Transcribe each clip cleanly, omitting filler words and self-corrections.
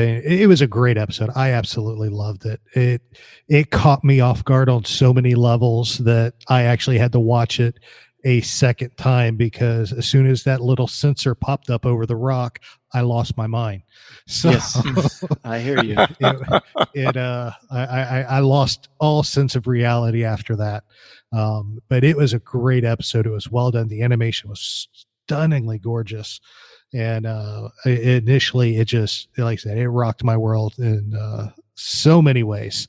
it was a great episode. I absolutely loved it. It caught me off guard on so many levels that I actually had to watch it a second time, because as soon as that little sensor popped up over the rock, I lost my mind. So Yes, I hear you. I lost all sense of reality after that. But it was a great episode. It was well done. The animation was stunningly gorgeous. And initially, it just, like I said, it rocked my world in so many ways,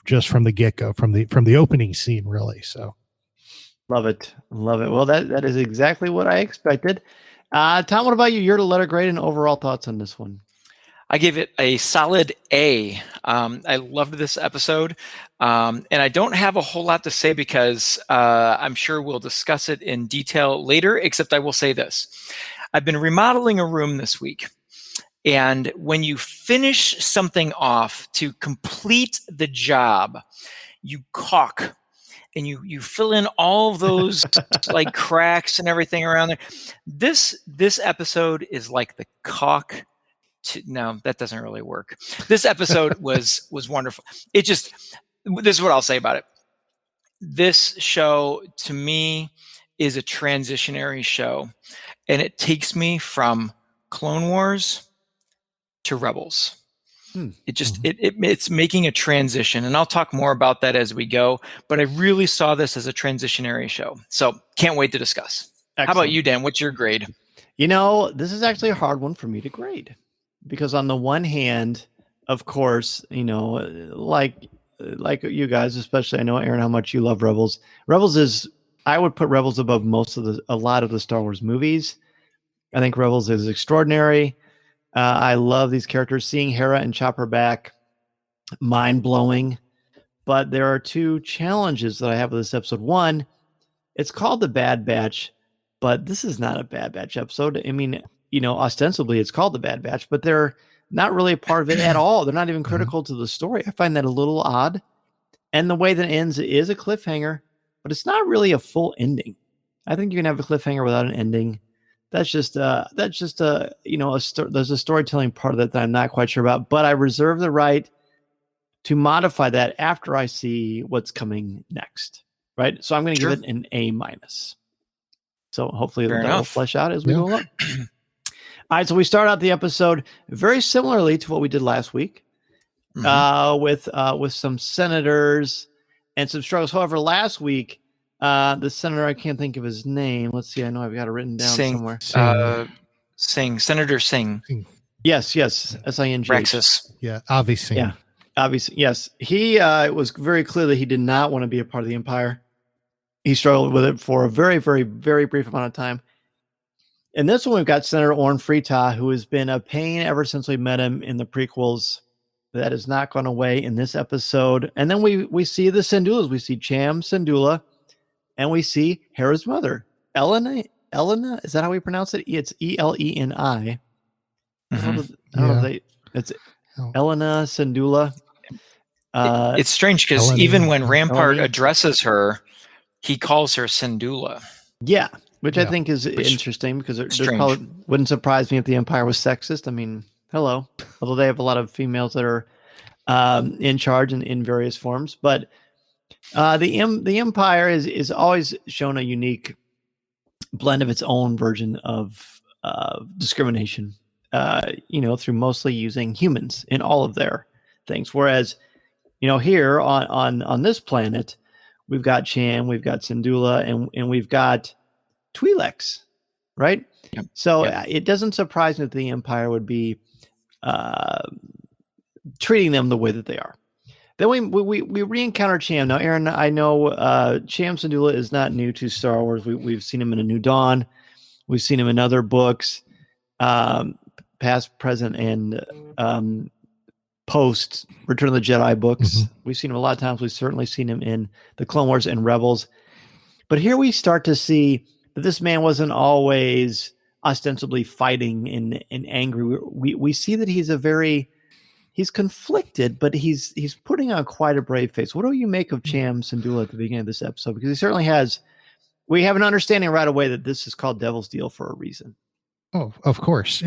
just from the get-go, from the opening scene, really. So, Love it. Well, that is exactly what I expected. Tom, what about you? You're the letter grade and overall thoughts on this one. I give it a solid A. I loved this episode, and I don't have a whole lot to say because I'm sure we'll discuss it in detail later, except I will say this. I've been remodeling a room this week, and when you finish something off to complete the job, you caulk, and you fill in all of those like cracks and everything around there. This episode is like the caulk. No, that doesn't really work. This episode was wonderful. This is what I'll say about it. This show to me is a transitionary show, and it takes me from Clone Wars to Rebels. It's making a transition, and I'll talk more about that as we go, but I really saw this as a transitionary show. So can't wait to discuss. Excellent. How about you, Dan? What's your grade? This is actually a hard one for me to grade. Because on the one hand, of course, like you guys, especially, I know, Aaron, how much you love Rebels. I would put Rebels above a lot of the Star Wars movies. I think Rebels is extraordinary. I love these characters. Seeing Hera and Chopper back, mind-blowing. But there are two challenges that I have with this episode. One, it's called The Bad Batch, but this is not a Bad Batch episode. I mean, ostensibly it's called The Bad Batch, but they're not really a part of it at all. They're not even critical to the story. I find that a little odd. And the way that it ends is a cliffhanger, but it's not really a full ending. I think you can have a cliffhanger without an ending. There's a storytelling part of that I'm not quite sure about, but I reserve the right to modify that after I see what's coming next. Right. So I'm going to give it an A-. So hopefully that will flesh out as we go along. All right, so we start out the episode very similarly to what we did last week, with some senators and some struggles. However, last week, the senator, I can't think of his name. Let's see. I know I've got it written down somewhere. Senator Singh. Yes, Singh. Rexus. Yeah, Avi Singh. Yeah, obviously, yes. He it was very clear that he did not want to be a part of the Empire. He struggled with it for a very, very, very brief amount of time. And this one, we've got Senator Orn Frita, who has been a pain ever since we met him in the prequels. That has not gone away in this episode. And then we see the Syndullas. We see Cham Syndulla, and we see Hera's mother, Elena. Is that how we pronounce it? It's Eleni. I don't know if it's Elena Syndulla. It's strange because even when Rampart addresses her, he calls her Syndulla. Yeah, which I think is interesting because it probably wouldn't surprise me if the Empire was sexist. I mean, hello. Although they have a lot of females that are in charge in various forms. But the Empire is always shown a unique blend of its own version of discrimination, through mostly using humans in all of their things. Whereas, here on this planet, we've got Cham, we've got Syndulla, and we've got Twi'leks, right? Yep. So it doesn't surprise me that the Empire would be treating them the way that they are. Then we re-encounter Cham. Now, Aaron, I know Cham Syndulla is not new to Star Wars. We've seen him in A New Dawn. We've seen him in other books, past, present, and post Return of the Jedi books. Mm-hmm. We've seen him a lot of times. We've certainly seen him in the Clone Wars and Rebels. But here we start to see that this man wasn't always ostensibly fighting and angry. We see that he's conflicted, but he's putting on quite a brave face. What do you make of Cham Syndulla at the beginning of this episode? Because he certainly we have an understanding right away that this is called Devil's Deal for a reason. Oh, of course.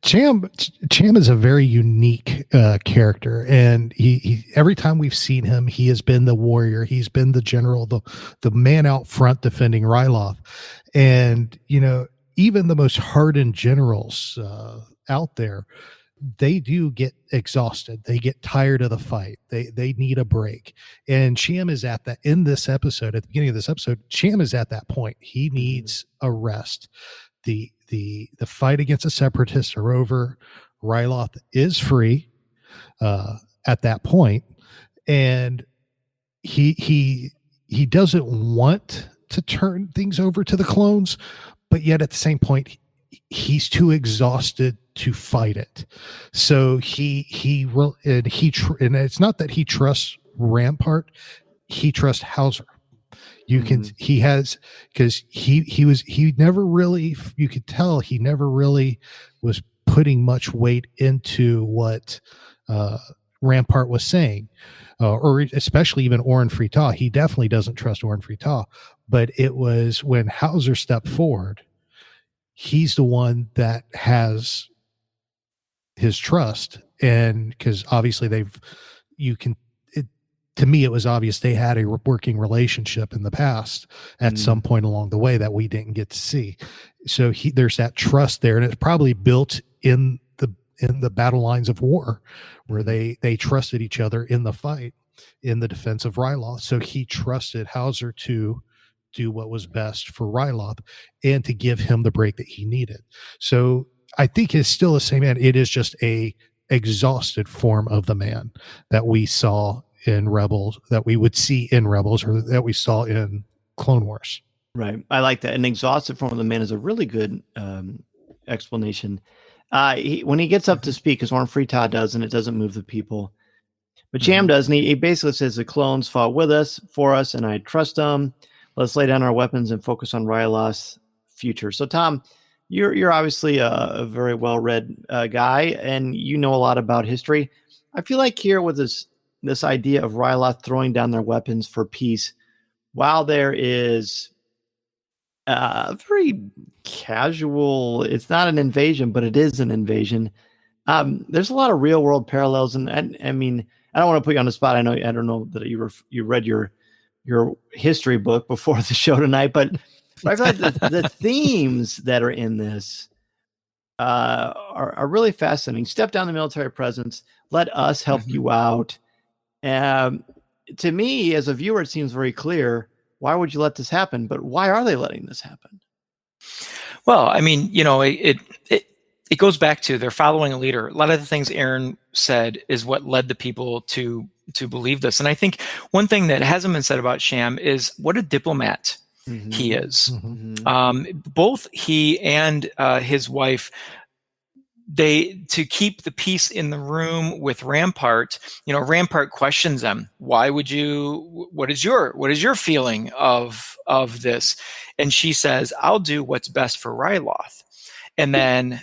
Cham is a very unique character, and he every time we've seen him, he has been the warrior. He's been the general, the man out front defending Ryloth. And even the most hardened generals out there, they do get exhausted. They get tired of the fight. They need a break. And Cham is at that in this episode. At the beginning of this episode, Cham is at that point. He needs a rest. The fight against the separatists are over. Ryloth is free at that point, and he doesn't want to turn things over to the clones, but yet at the same point, he's too exhausted to fight it. So and it's not that he trusts Rampart, he trusts Hauser. You could tell he never really was putting much weight into what Rampart was saying, or especially even Orn Frita. He definitely doesn't trust Orn Frita, but it was when Hauser stepped forward, he's the one that has his trust. And because obviously to me, it was obvious they had a working relationship in the past at some point along the way that we didn't get to see. So there's that trust there, and it's probably built in the battle lines of war, where they trusted each other in the fight, in the defense of Ryloth. So he trusted Hauser to do what was best for Ryloth and to give him the break that he needed. So I think it's still the same man. It is just a exhausted form of the man that we saw in Rebels, that we would see in Rebels, or that we saw in Clone Wars. Right. I like that. An exhausted form of the man is a really good explanation. When he gets up to speak, because Orn Frita does, and it doesn't move the people, but Cham does, and he basically says the clones fought with us, for us, and I trust them. Let's lay down our weapons and focus on Ryloth's future. So, Tom, you're obviously a very well-read guy, and you know a lot about history. I feel like here with this idea of Ryloth throwing down their weapons for peace, while there is very casual, it's not an invasion, but it is an invasion. There's a lot of real world parallels. And I mean, I don't want to put you on the spot. I don't know that you read your history book before the show tonight, but I feel like the themes that are in this are really fascinating. Step down the military presence. Let us help you out. To me, as a viewer, it seems very clear. Why would you let this happen? But why are they letting this happen? Well, I mean, it goes back to they're following a leader. A lot of the things Aaron said is what led the people to believe this. And I think one thing that hasn't been said about Sham is what a diplomat he is. Both he and his wife, to keep the peace in the room with Rampart, Rampart questions them. What is your feeling of this? And she says, I'll do what's best for Ryloth. And then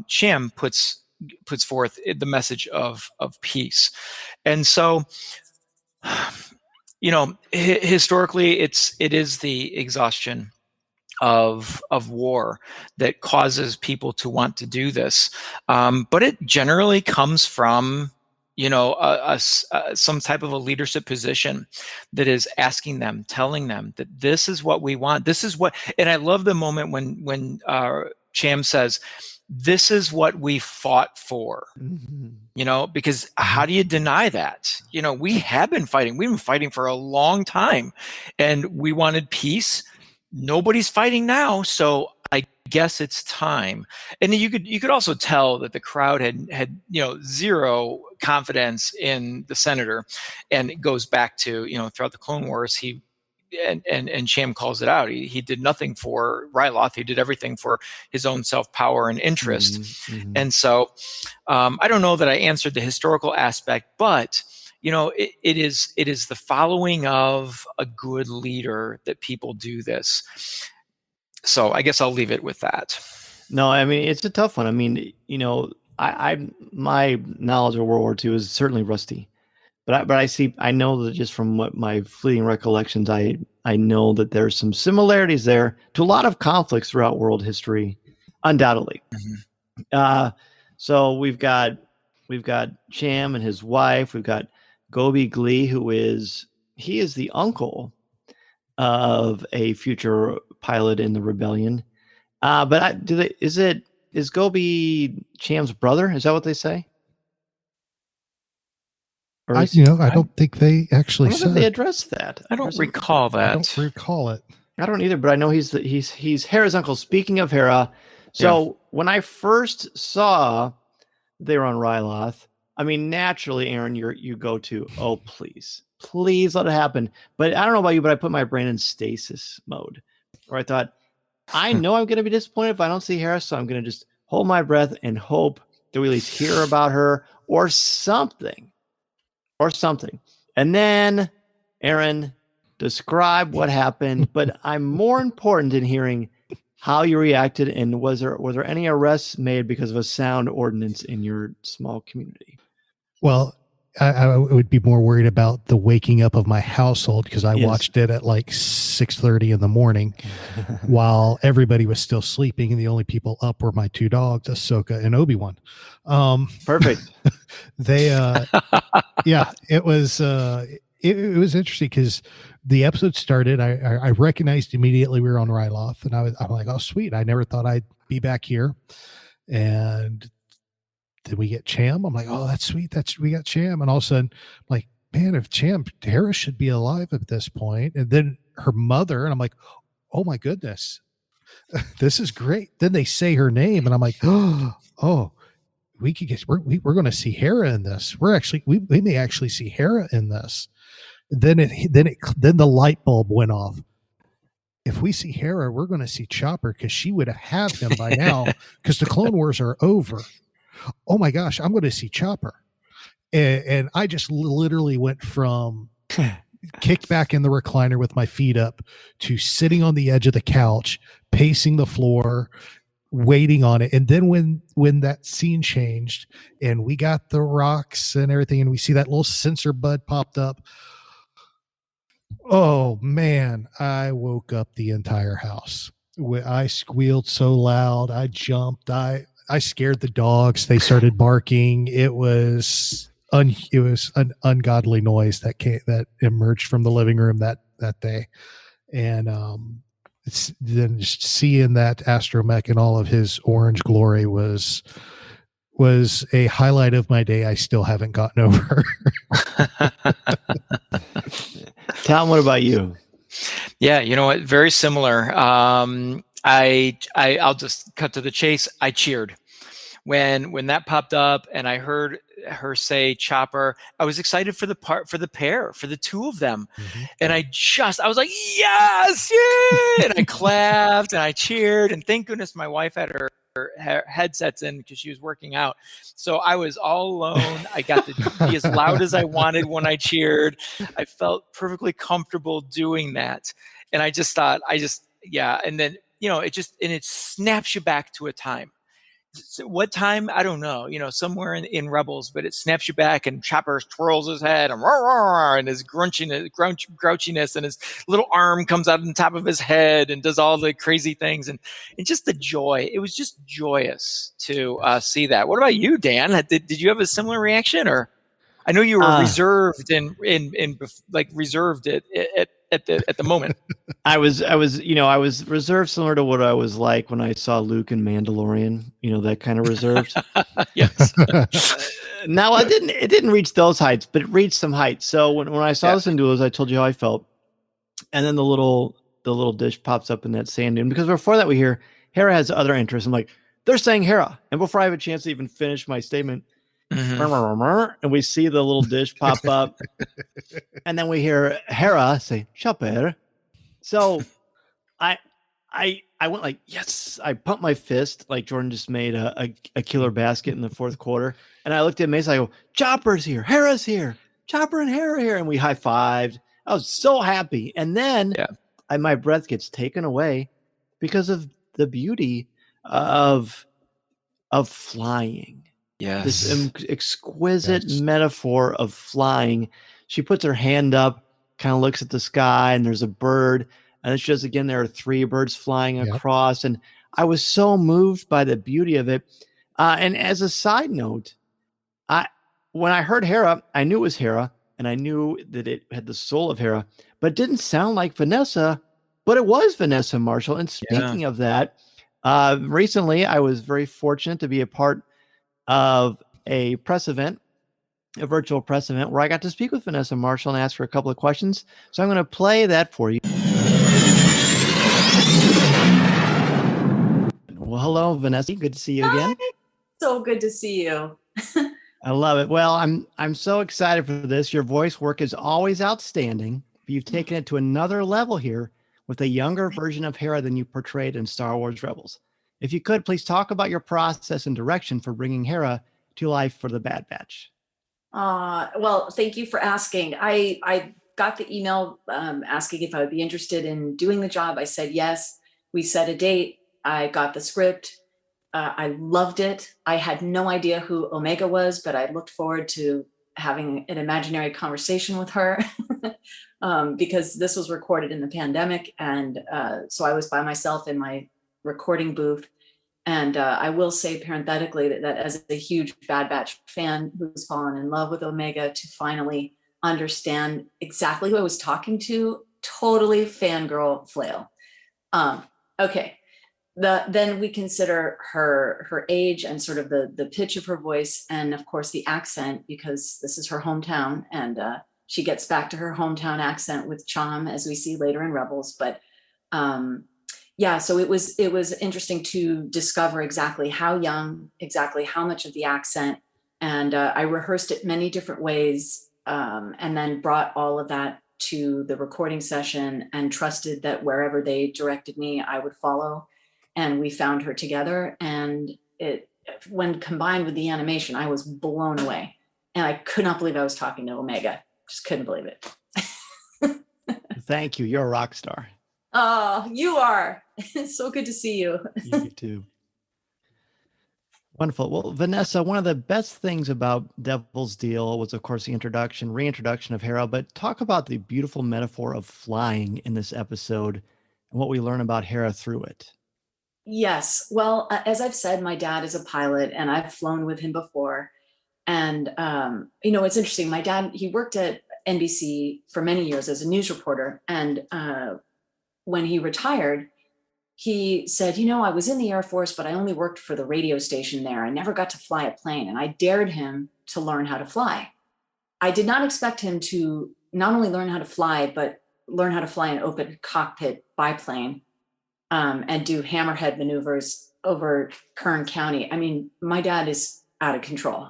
Sham puts forth the message of peace. And so, historically, it is the exhaustion of war that causes people to want to do this, but it generally comes from some type of a leadership position that is asking them, telling them that this is what we want. This is what, and I love the moment when Sham says, "This is what we fought for." Because how do you deny that? We have been fighting. We've been fighting for a long time, and we wanted peace. Nobody's fighting now, so I guess it's time. And you could also tell that the crowd had zero confidence in the senator, and it goes back to throughout the Clone Wars he and Sham calls it out. He did nothing for Ryloth. He did everything for his own self-power and interest. And so I don't know that I answered the historical aspect, but it is the following of a good leader that people do this. So I guess I'll leave it with that. No, I mean, it's a tough one. I mean, my knowledge of World War II is certainly rusty, but I know that just from what my fleeting recollections, I know that there's some similarities there to a lot of conflicts throughout world history, undoubtedly. So we've got Sham and his wife. We've got Gobi Glee, who is the uncle of a future pilot in the rebellion. But is Gobi Sham's brother? Is that what they say? Or I don't think they actually said. They addressed that. I don't recall that. I don't recall it. I don't either, but I know he's Hera's uncle. Speaking of Hera, so when I first saw they were on Ryloth, I mean, naturally, Aaron, you go to, oh, please let it happen. But I don't know about you, but I put my brain in stasis mode, where I thought, I know I'm going to be disappointed if I don't see Hera, so I'm going to just hold my breath and hope that we at least hear about her or something. And then, Aaron, describe what happened. But I'm more important in hearing how you reacted, and was there any arrests made because of a sound ordinance in your small community? Well, I would be more worried about the waking up of my household, because I watched it at like 6:30 in the morning while everybody was still sleeping, and the only people up were my two dogs, Ahsoka and Obi-Wan. Perfect. They, it was interesting because the episode started. I recognized immediately we were on Ryloth, and I'm like, oh, sweet. I never thought I'd be back here. And then we get Cham. I'm like, oh, that's sweet. We got Cham. And all of a sudden, I'm like, man, if Hera should be alive at this point. And then her mother, and I'm like, oh my goodness, this is great. Then they say her name, and I'm like, oh, we're going to see Hera in this. We may actually see Hera in this. Then the light bulb went off. If we see Hera, we're going to see Chopper, because she would have him by now, because the Clone Wars are over. Oh my gosh, I'm going to see Chopper. And I just literally went from kicked back in the recliner with my feet up to sitting on the edge of the couch, pacing the floor, waiting on it. And then when that scene changed and we got the rocks and everything, and we see that little sensor bud popped up, oh man, I woke up the entire house. I squealed so loud. I jumped. I scared the dogs. They started barking. It was an ungodly noise that emerged from the living room that day. And then just seeing that astromech in all of his orange glory was a highlight of my day I still haven't gotten over. Tom, what about you? Yeah, you know what? Very similar. I'll just cut to the chase. I cheered when that popped up, and I heard her say Chopper. I was excited for the pair, for the two of them, and I was like, yes, yeah! And I clapped and I cheered, and thank goodness my wife had her headsets in because she was working out. So I was all alone. I got to be as loud as I wanted when I cheered. I felt perfectly comfortable doing that. And I just thought, yeah. And then, it snaps you back to a time. So what time? I don't know, somewhere in Rebels, but it snaps you back, and Chopper twirls his head and his grouchiness, and his little arm comes out on top of his head and does all the crazy things, and just the joy. It was just joyous to see that. What about you, Dan? Did you have a similar reaction, or I know you were reserved and reserved it at the moment. I was reserved, similar to what I was like when I saw Luke in Mandalorian, that kind of reserved. Yes. Now it didn't reach those heights, but it reached some heights. So when I saw the Syndullas, I told you how I felt. And then the little dish pops up in that sand dune, because before that we hear Hera has other interests. I'm like, they're saying Hera. And before I have a chance to even finish my statement, and we see the little dish pop up, and then we hear Hera say Chopper. So I went like, yes. I pumped my fist like Jordan just made a killer basket in the fourth quarter, and I looked at Mace. I go, Chopper's here, Hera's here, Chopper and Hera here, and we high-fived. I was so happy, and then my breath gets taken away because of the beauty of flying. Yes. This exquisite metaphor of flying. She puts her hand up, kind of looks at the sky, and there's a bird. And then she does again. There are 3 birds flying across. And I was so moved by the beauty of it. And as a side note, when I heard Hera, I knew it was Hera, and I knew that it had the soul of Hera, but it didn't sound like Vanessa, but it was Vanessa Marshall. And speaking of that, recently I was very fortunate to be a part of a press event, a virtual press event, where I got to speak with Vanessa Marshall and ask her a couple of questions. So I'm going to play that for you. Well, hello, Vanessa. Good to see you again. Hi. So good to see you. I love it. Well, I'm so excited for this. Your voice work is always outstanding, but you've taken it to another level here with a younger version of Hera than you portrayed in Star Wars Rebels. If you could, please talk about your process and direction for bringing Hera to life for the Bad Batch. Well, thank you for asking. I got the email asking if I would be interested in doing the job. I said yes. We set a date. I got the script. I loved it. I had no idea who Omega was, but I looked forward to having an imaginary conversation with her because this was recorded in the pandemic. And so I was by myself in my recording booth. And I will say parenthetically that as a huge Bad Batch fan who's fallen in love with Omega, to finally understand exactly who I was talking to, totally fangirl flail. Okay. Then we consider her age and sort of the pitch of her voice, and of course the accent, because this is her hometown, and she gets back to her hometown accent with Chom, as we see later in Rebels. But yeah, so it was interesting to discover exactly how young, exactly how much of the accent, and I rehearsed it many different ways, and then brought all of that to the recording session and trusted that wherever they directed me, I would follow. And we found her together, and it, when combined with the animation, I was blown away, and I could not believe I was talking to Omega. Just couldn't believe it. Thank you. You're a rock star. Oh, you are. It's so good to see you. You too. Wonderful. Well, Vanessa, one of the best things about Devil's Deal was, of course, the reintroduction of Hera, but talk about the beautiful metaphor of flying in this episode and what we learn about Hera through it. Yes. Well, as I've said, my dad is a pilot, and I've flown with him before. And, it's interesting. My dad, he worked at NBC for many years as a news reporter. And when he retired, he said, I was in the Air Force, but I only worked for the radio station there. I never got to fly a plane. And I dared him to learn how to fly. I did not expect him to not only learn how to fly, but learn how to fly an open cockpit biplane and do hammerhead maneuvers over Kern County. I mean, my dad is out of control.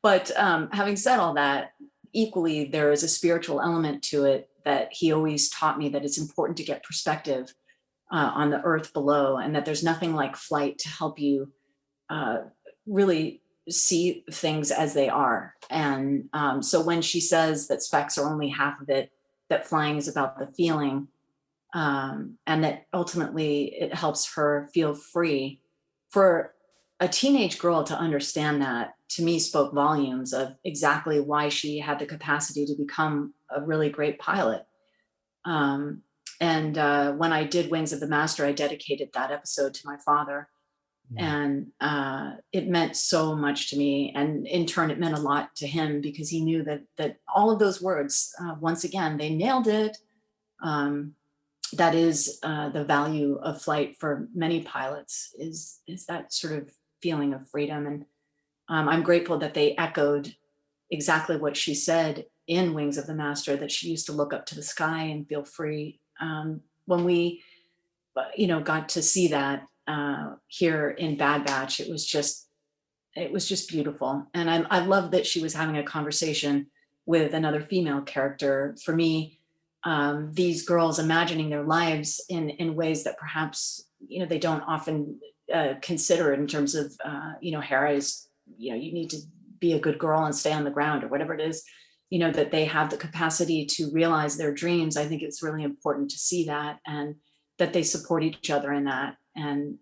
But having said all that, equally, there is a spiritual element to it that he always taught me, that it's important to get perspective on the earth below, and that there's nothing like flight to help you really see things as they are. And so when she says that specs are only half of it, that flying is about the feeling, and that ultimately it helps her feel free, for a teenage girl to understand that, to me, spoke volumes of exactly why she had the capacity to become a really great pilot. And when I did Wings of the Master, I dedicated that episode to my father. And it meant so much to me. And in turn, it meant a lot to him, because he knew that all of those words, once again, they nailed it. That is the value of flight for many pilots, is that sort of feeling of freedom. And I'm grateful that they echoed exactly what she said in Wings of the Master, that she used to look up to the sky and feel free. When we, got to see that here in Bad Batch, it was just beautiful. And I love that she was having a conversation with another female character. For me, these girls imagining their lives in ways that perhaps, they don't often consider, in terms of, Hera is, you need to be a good girl and stay on the ground, or whatever it is, that they have the capacity to realize their dreams. I think it's really important to see that, and that they support each other in that. And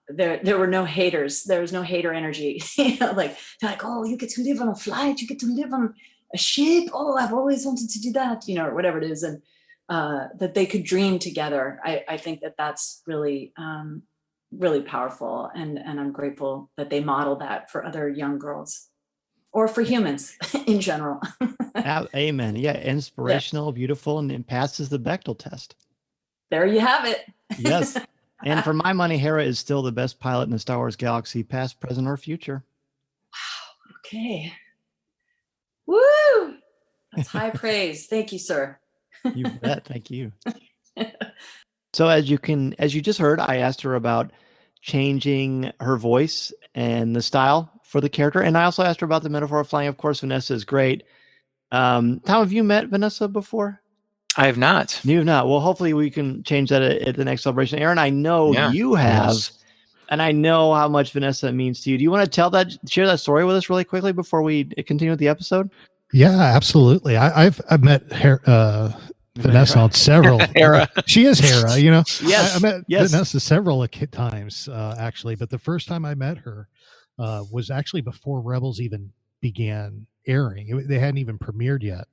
there were no haters. There was no hater energy. Like, they're like, oh, you get to live on a flight, you get to live on a ship. Oh, I've always wanted to do that, or whatever it is. And that they could dream together. I think that's really, really powerful. And I'm grateful that they model that for other young girls, or for humans in general. Amen. Yeah. Inspirational, beautiful, and it passes the Bechdel test. There you have it. Yes. And for my money, Hera is still the best pilot in the Star Wars galaxy, past, present, or future. Wow. Okay. Woo! That's high praise. Thank you, sir. You bet. Thank you. So as you just heard, I asked her about changing her voice and the style for the character. And I also asked her about the metaphor of flying. Of course, Vanessa is great. Tom, have you met Vanessa before? I have not. You have not. Well, hopefully we can change that at the next celebration. Aaron, I know you have, and I know how much Vanessa means to you. Do you want to share that story with us really quickly before we continue with the episode? Yeah, absolutely. I've met Vanessa on several. Hera. She is Hera, Yes. I met Vanessa several times, actually, but the first time I met her was actually before Rebels even began airing. They hadn't even premiered yet.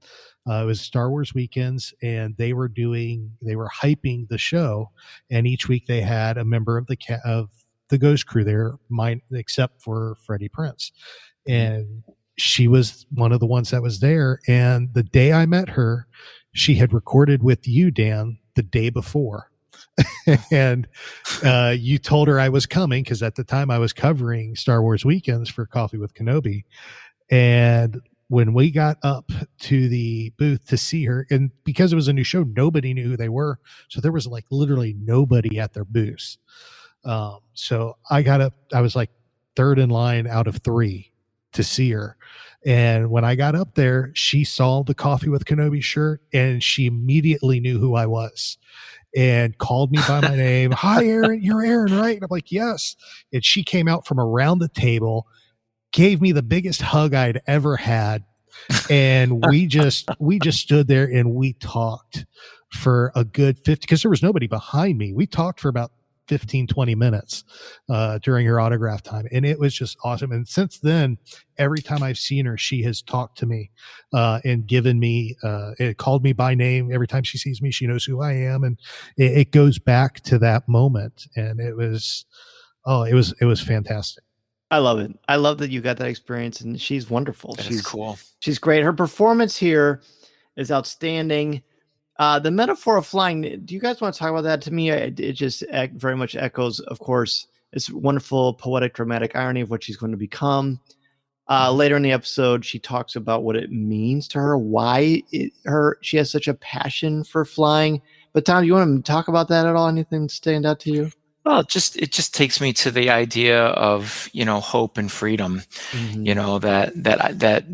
It was Star Wars weekends, and they were hyping the show, and each week they had a member of the Ghost Crew there, except for Freddie Prinze, and she was one of the ones that was there. And the day I met her, she had recorded with you, Dan, the day before. And you told her I was coming, because at the time I was covering Star Wars weekends for Coffee with Kenobi. And when we got up to the booth to see her, and because it was a new show, nobody knew who they were. So there was like literally nobody at their booths. So I got up, I was like third in line out of three to see her. And when I got up there, she saw the Coffee with Kenobi shirt, and she immediately knew who I was and called me by my name. Hi, Aaron, you're Aaron, right? And I'm like, yes. And she came out from around the table, gave me the biggest hug I'd ever had. And we just stood there and we talked for a good 50, because there was nobody behind me. We talked for about 15, 20 minutes during her autograph time. And it was just awesome. And since then, every time I've seen her, she has talked to me and given me, it called me by name. Every time she sees me, she knows who I am. And it goes back to that moment. And it was fantastic. I love it. I love that you got that experience, and she's wonderful. She's cool. She's great. Her performance here is outstanding. The metaphor of flying, do you guys want to talk about that? To me, it just very much echoes, of course, this wonderful poetic dramatic irony of what she's going to become. Later in the episode, she talks about what it means to her, why she has such a passion for flying. But Tom, do you want to talk about that at all? Anything stand out to you? Well, it just takes me to the idea of, hope and freedom, that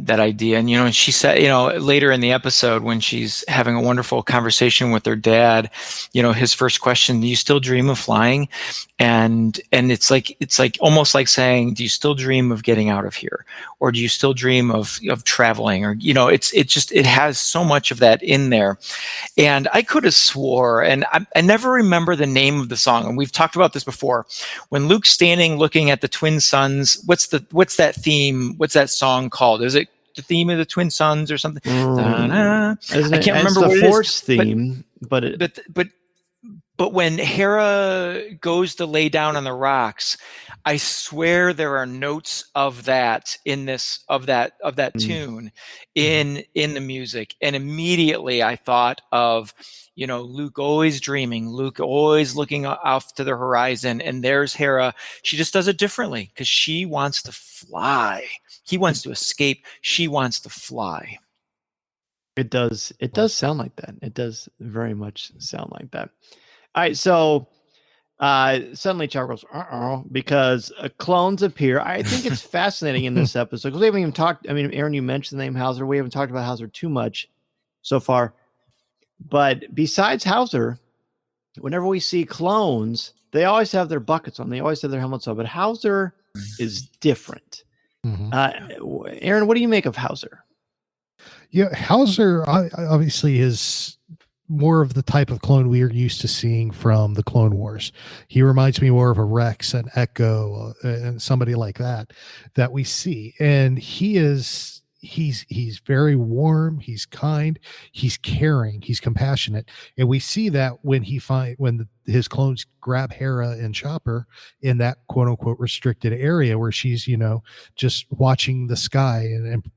idea. And, and she said, later in the episode when she's having a wonderful conversation with her dad, his first question, do you still dream of flying? And it's like almost like saying, do you still dream of getting out of here? Or do you still dream of traveling? Or, it has so much of that in there. And I could have swore, and I never remember the name of the song. And we've talked about this before. When Luke's standing looking at the twin suns, what's that theme? What's that song called? Is it the theme of the twin suns or something? I can't remember what it is. It's the Force theme, but when Hera goes to lay down on the rocks, I swear there are notes of that in this of that tune in the music, and immediately I thought of Luke always dreaming, Luke always looking off to the horizon, and there's Hera. She just does it differently because she wants to fly. He wants to escape. She wants to fly. It does sound like that. It does very much sound like that. All right, so suddenly Chuck goes, because clones appear. I think it's fascinating in this episode because we haven't even talked. I mean, Aaron, you mentioned the name Hauser. We haven't talked about Hauser too much so far. But besides Hauser, whenever we see clones, they always have their buckets on. They always have their helmets on. But Hauser is different. Aaron, what do you make of Hauser? Yeah, Hauser obviously is more of the type of clone we are used to seeing from the Clone Wars. He reminds me more of a Rex, an Echo, and somebody like that we see. And he's very warm, he's kind, he's caring, he's compassionate. And we see that when his clones grab Hera and Chopper in that quote unquote restricted area where she's, just watching the sky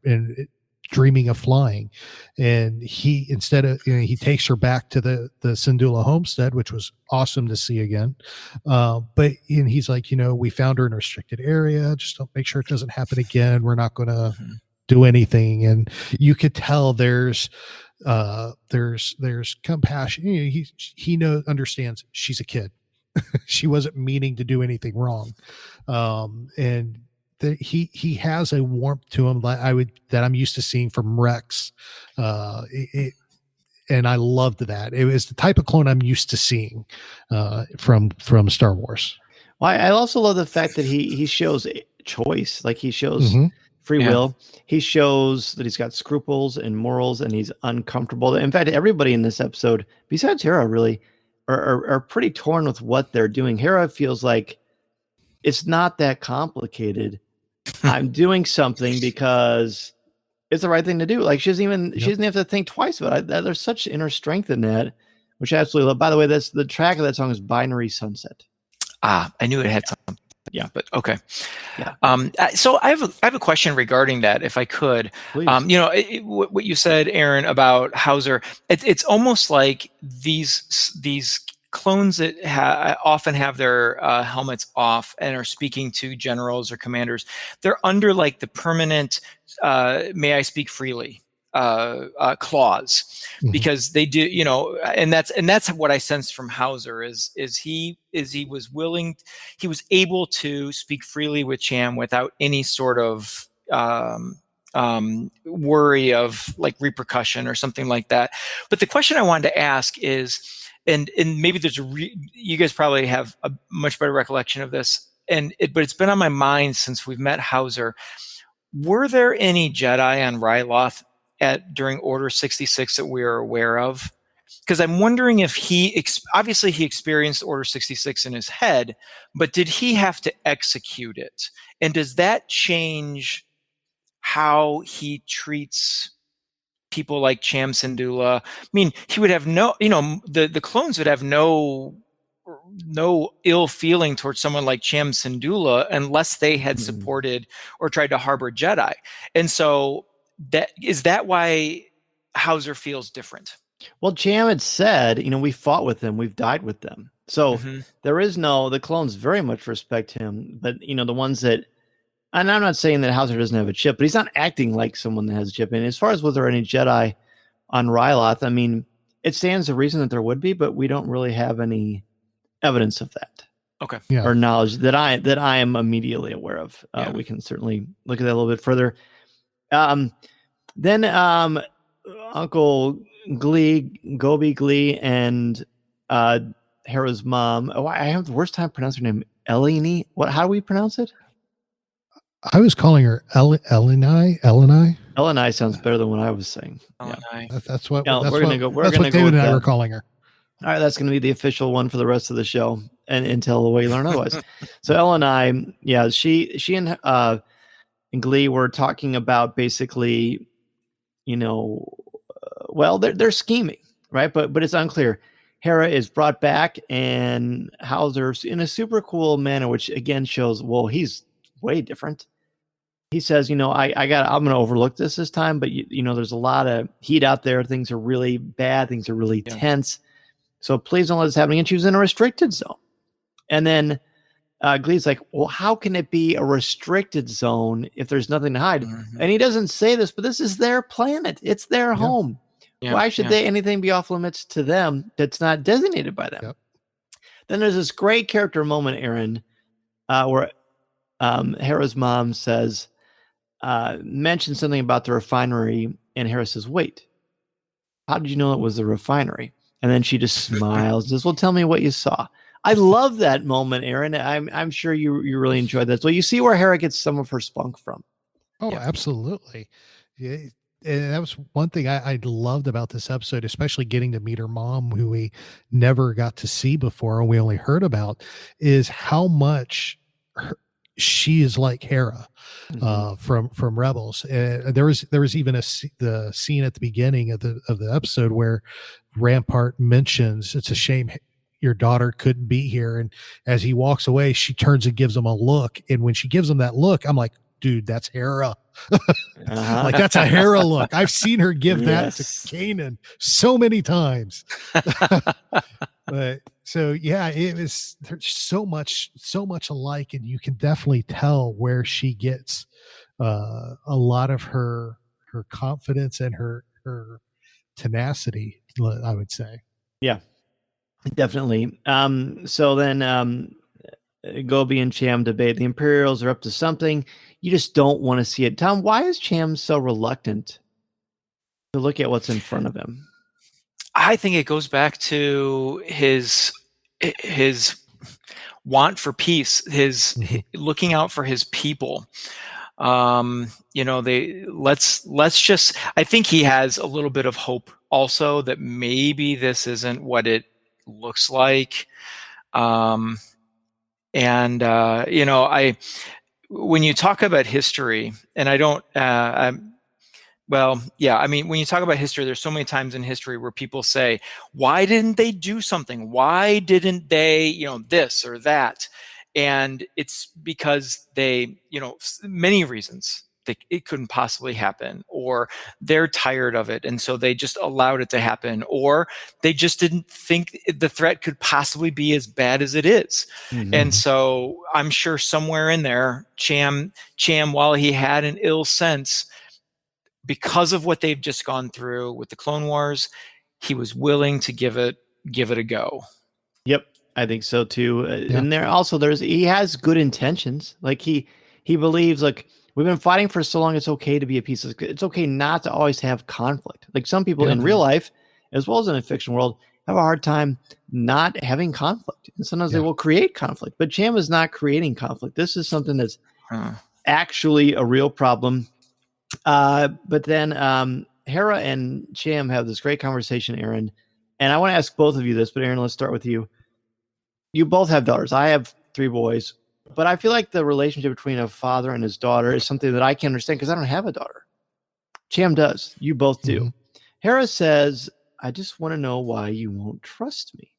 and dreaming of flying. And he, instead of, he takes her back to the Syndulla homestead, which was awesome to see again. But he's like, we found her in a restricted area. Just don't make sure it doesn't happen again. We're not going to do anything. And you could tell there's compassion. He understands she's a kid. She wasn't meaning to do anything wrong. And he has a warmth to him that I'm used to seeing from Rex. And I loved that. It was the type of clone I'm used to seeing from Star Wars. Well, I also love the fact that he shows choice. Like he shows free will. He shows that he's got scruples and morals, and he's uncomfortable. In fact, everybody in this episode, besides Hera, really are pretty torn with what they're doing. Hera feels like it's not that complicated. I'm doing something because it's the right thing to do. Like she doesn't have to think twice about it. There's such inner strength in that, which I absolutely love. By the way, that's the track of that song is Binary Sunset. I knew it had something. Yeah, but okay. Yeah. So I have a question regarding that, if I could. Please. What you said, Aaron, about Hauser. It's almost like these clones that often have their helmets off and are speaking to generals or commanders. They're under like the permanent "May I speak freely" clause, because they do, and that's what I sensed from Hauser is he was able to speak freely with Cham without any sort of worry of like repercussion or something like that. But the question I wanted to ask is, and maybe you guys probably have a much better recollection of this, but it's been on my mind since we've met Hauser. Were there any Jedi on Ryloth during Order 66 that we are aware of? Because I'm wondering if obviously he experienced Order 66 in his head, but did he have to execute it? And does that change how he treats people like Cham Syndulla? I mean, he would have the clones would have no ill feeling towards someone like Cham Syndulla unless they had supported or tried to harbor Jedi. And so is that why Hauser feels different? Well, Cham had said, we fought with them, we've died with them. So there is the clones very much respect him, but the ones that, and I'm not saying that Hauser doesn't have a chip, but he's not acting like someone that has a chip. And as far as whether any Jedi on Ryloth, I mean, it stands to reason that there would be, but we don't really have any evidence of that. Okay. Yeah. Or knowledge that I am immediately aware of. We can certainly look at that a little bit further. Then Uncle Gobi Glee, and Hera's mom. Oh, I have the worst time pronouncing her name. Eleni. How do we pronounce it? I was calling her Eleni. Eleni sounds better than what I was saying. Eleni. Yeah. That's what we're gonna go. That's what David and I were calling her. All right, that's going to be the official one for the rest of the show, and until we learn otherwise. So Eleni, yeah, she and Glee were talking about basically, well, they're scheming, right? But it's unclear. Hera is brought back, and Hauser's in a super cool manner, which again shows, well, he's way different. He says, I'm going to overlook this time, but there's a lot of heat out there. Things are really bad. Things are really tense. So please don't let this happen again. She was in a restricted zone. And then Glee's like, well, how can it be a restricted zone if there's nothing to hide? And he doesn't say this, but this is their planet. It's their home. Yeah. Why should anything be off limits to them that's not designated by them? Yep. Then there's this great character moment, Aaron, where Hera's mom mentions something about the refinery, and Hera says, wait, how did you know it was the refinery? And then she just smiles and says, well, tell me what you saw. I love that moment, Aaron. I'm sure you really enjoyed that. So you see where Hera gets some of her spunk from. Oh, absolutely. Yeah. And that was one thing I loved about this episode, especially getting to meet her mom, who we never got to see before and we only heard about, is how much she is like Hera from Rebels. There was even the scene at the beginning of the episode where Rampart mentions it's a shame your daughter couldn't be here, and as he walks away, she turns and gives him a look, and when she gives him that look, I'm like, dude, that's Hera. Like, that's a Hera look. I've seen her give that to Kanan so many times. But so yeah, there's so much alike, and you can definitely tell where she gets a lot of her confidence and her tenacity, I would say. Yeah, definitely. So then Gobi and Cham debate. The Imperials are up to something. You just don't want to see it. Tom, why is Cham so reluctant to look at what's in front of him? I think it goes back to his want for peace, his looking out for his people. I think he has a little bit of hope also that maybe this isn't what it looks like. When you talk about history, and when you talk about history, there's so many times in history where people say, why didn't they do something? Why didn't they, this or that? And it's because they, many reasons it couldn't possibly happen, or they're tired of it, and so they just allowed it to happen, or they just didn't think the threat could possibly be as bad as it is. And so I'm sure somewhere in there, Cham, while he had an ill sense, because of what they've just gone through with the Clone Wars, he was willing to give it a go. Yep, I think so too. And he has good intentions. Like he believes, like, we've been fighting for so long, it's okay to be a piece of, it's okay not to always have conflict. Like some people in real life, as well as in a fiction world, have a hard time not having conflict. And sometimes they will create conflict. But Cham is not creating conflict. This is something that's actually a real problem. But then Hera and Cham have this great conversation, Aaron. And I want to ask both of you this, but Aaron, let's start with you. You both have daughters. I have 3 boys. But I feel like the relationship between a father and his daughter is something that I can understand because I don't have a daughter. Cham does. You both do. Hera says, I just want to know why you won't trust me.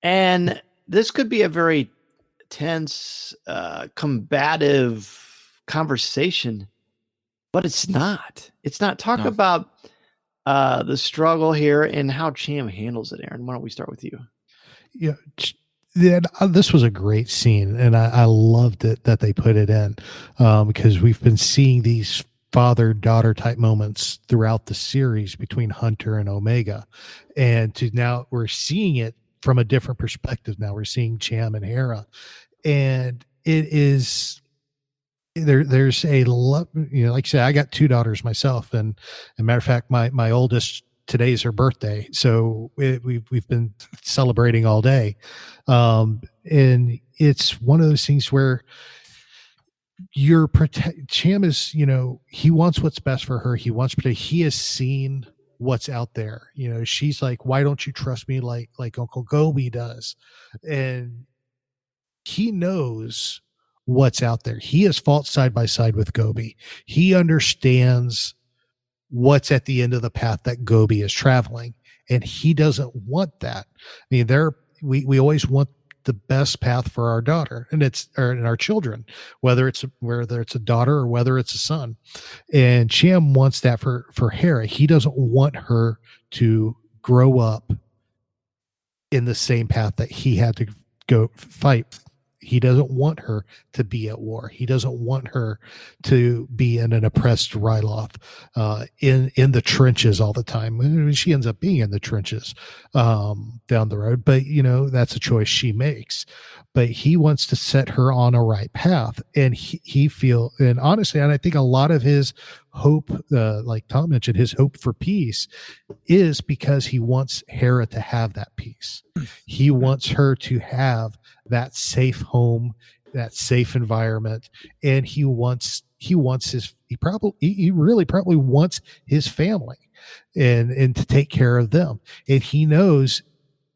And this could be a very tense, combative conversation, but it's not. It's not. Talk about the struggle here and how Cham handles it. Aaron, why don't we start with you? Yeah. This was a great scene, and I loved it that they put it in, because we've been seeing these father-daughter type moments throughout the series between Hunter and Omega, and now we're seeing it from a different perspective. Now we're seeing Cham and Hera, and it is there's a lot, like I said, I got 2 daughters myself, and as a matter of fact, my oldest, today's her birthday, so we've been celebrating all day, and it's one of those things where Cham is, he wants what's best for her. He has seen what's out there. She's like, why don't you trust me like Uncle Gobi does? And he knows what's out there. He has fought side by side with Gobi. He understands what's at the end of the path that Gobi is traveling, and he doesn't want that. I mean, we always want the best path for our daughter, and our children, whether it's a daughter or whether it's a son. And Cham wants that for Hera. He doesn't want her to grow up in the same path that he had to go fight. He doesn't want her to be at war. He doesn't want her to be in an oppressed Ryloth, in the trenches all the time. I mean, she ends up being in the trenches down the road, but that's a choice she makes. But he wants to set her on a right path, and and honestly, and I think a lot of his hope, like Tom mentioned, his hope for peace is because he wants Hera to have that peace. He wants her to have that safe home, that safe environment, and he really probably wants his family and to take care of them. And he knows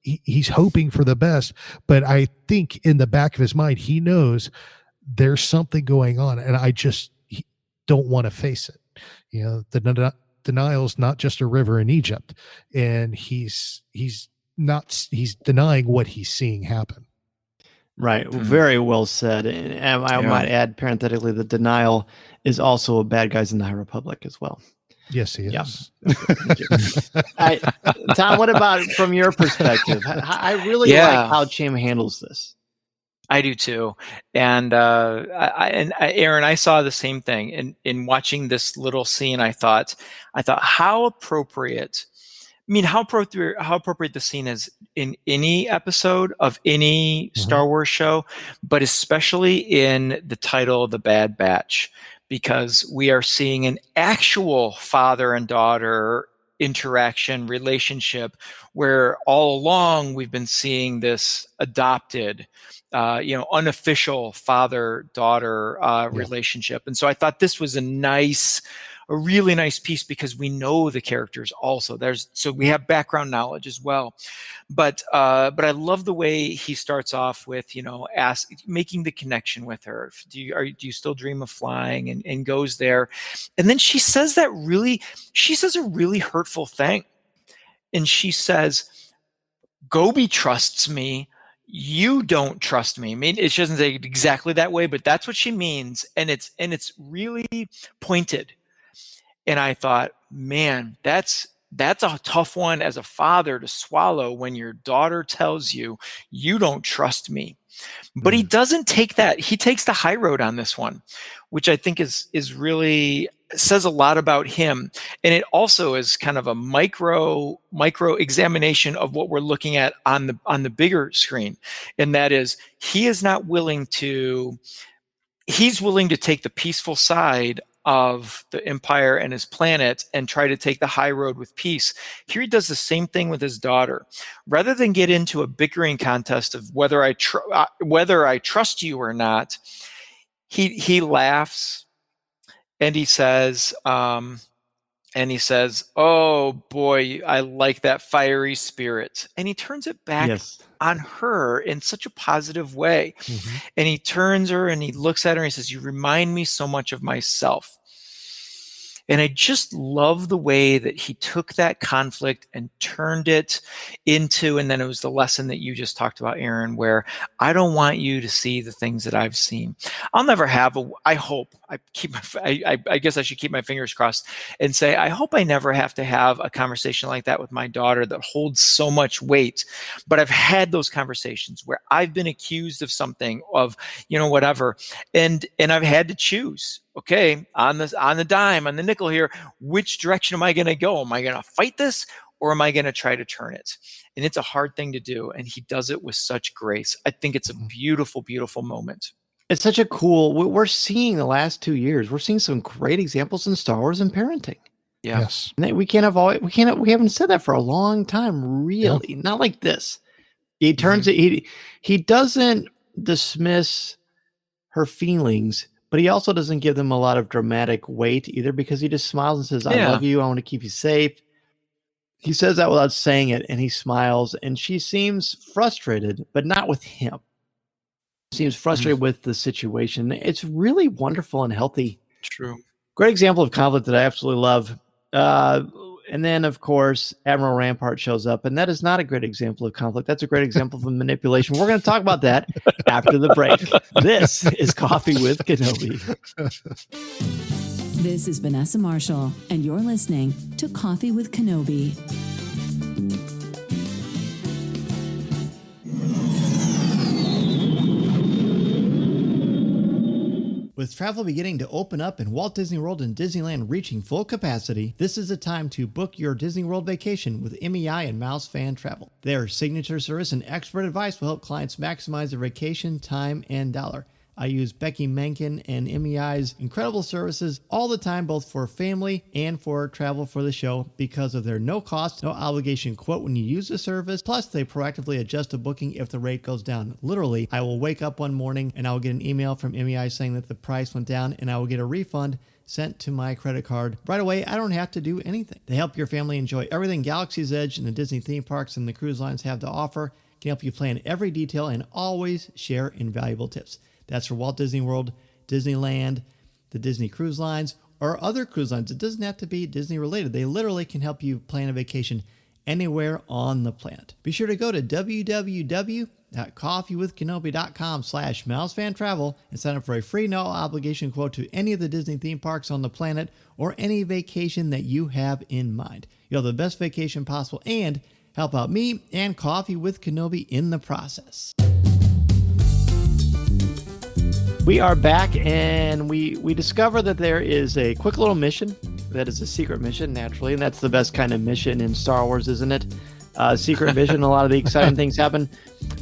he's hoping for the best, but I think in the back of his mind, he knows there's something going on, and he don't want to face it. The Nile's not just a river in Egypt, and he's denying what he's seeing happen. Right. Very well said. And I might add parenthetically that Denial is also a bad guys in the High Republic as well. Yes, he is. Yeah. Tom, what about from your perspective? I really like how Cham handles this. I do too. And Aaron, I saw the same thing in watching this little scene. I thought how appropriate. I mean, how appropriate the scene is in any episode of any Star Wars show, but especially in the title, The Bad Batch, because we are seeing an actual father and daughter interaction relationship where all along we've been seeing this adopted, unofficial father-daughter relationship. And so I thought this was a really nice piece because we know the characters also. So we have background knowledge as well. But I love the way he starts off with, making the connection with her. Do you still dream of flying? And goes there. And then she says a really hurtful thing. And she says, Gobi trusts me. You don't trust me. I mean, she doesn't say it exactly that way, but that's what she means. And it's really pointed. And I thought, man, that's a tough one as a father to swallow when your daughter tells you, you don't trust me. But he doesn't take that. He takes the high road on this one, which I think is really says a lot about him. And it also is kind of a micro examination of what we're looking at on the bigger screen. And that is, he's willing to take the peaceful side of the Empire and his planet and try to take the high road with peace. Here he does the same thing with his daughter. Rather than get into a bickering contest of whether I trust you or not, he laughs and he says, "Oh boy, I like that fiery spirit," and he turns it back on her in such a positive way. And he turns her and he looks at her and he says, "You remind me so much of myself." And I just love the way that he took that conflict and turned it into, and then it was the lesson that you just talked about, Aaron, where I don't want you to see the things that I've seen. I'll never have I hope I guess I should keep my fingers crossed and say, I hope I never have to have a conversation like that with my daughter that holds so much weight. But I've had those conversations where I've been accused of something, of, whatever. And I've had to choose, okay, on the dime, on the nickel here, which direction am I going to go? Am I going to fight this, or am I going to try to turn it? And it's a hard thing to do. And he does it with such grace. I think it's a beautiful, beautiful moment. It's such a cool, we're seeing the last 2 years, we're seeing some great examples in Star Wars and parenting. Yeah. Yes. And we haven't said that for a long time, really. Yeah. Not like this. He turns it, he doesn't dismiss her feelings, but he also doesn't give them a lot of dramatic weight either, because he just smiles and says, I love you, I want to keep you safe. He says that without saying it, and he smiles, and she seems frustrated, but not with him. Seems frustrated with the situation. It's really wonderful and healthy. True. Great example of conflict that I absolutely love. And then, of course, Admiral Rampart shows up, and that is not a great example of conflict. That's a great example of manipulation. We're going to talk about that after the break. This is Coffee with Kenobi. This is Vanessa Marshall, and you're listening to Coffee with Kenobi. With travel beginning to open up and Walt Disney World and Disneyland reaching full capacity, this is the time to book your Disney World vacation with MEI and Mouse Fan Travel. Their signature service and expert advice will help clients maximize their vacation, time, and dollar. I use Becky Menken and MEI's incredible services all the time, both for family and for travel for the show, because of their no cost, no obligation quote when you use the service. Plus, they proactively adjust a booking if the rate goes down. Literally, I will wake up one morning and I will get an email from MEI saying that the price went down, and I will get a refund sent to my credit card right away. I don't have to do anything. They help your family enjoy everything Galaxy's Edge and the Disney theme parks and the cruise lines have to offer. Can help you plan every detail and always share invaluable tips. That's for Walt Disney World, Disneyland, the Disney Cruise Lines, or other cruise lines. It doesn't have to be Disney related. They literally can help you plan a vacation anywhere on the planet. Be sure to go to www.coffeewithkenobi.com/mousefantravel and sign up for a free no obligation quote to any of the Disney theme parks on the planet or any vacation that you have in mind. You'll have the best vacation possible and help out me and Coffee with Kenobi in the process. We are back, and we discover that there is a quick little mission that is a secret mission, naturally, and that's the best kind of mission in Star Wars, isn't it? Secret mission, a lot of the exciting things happen.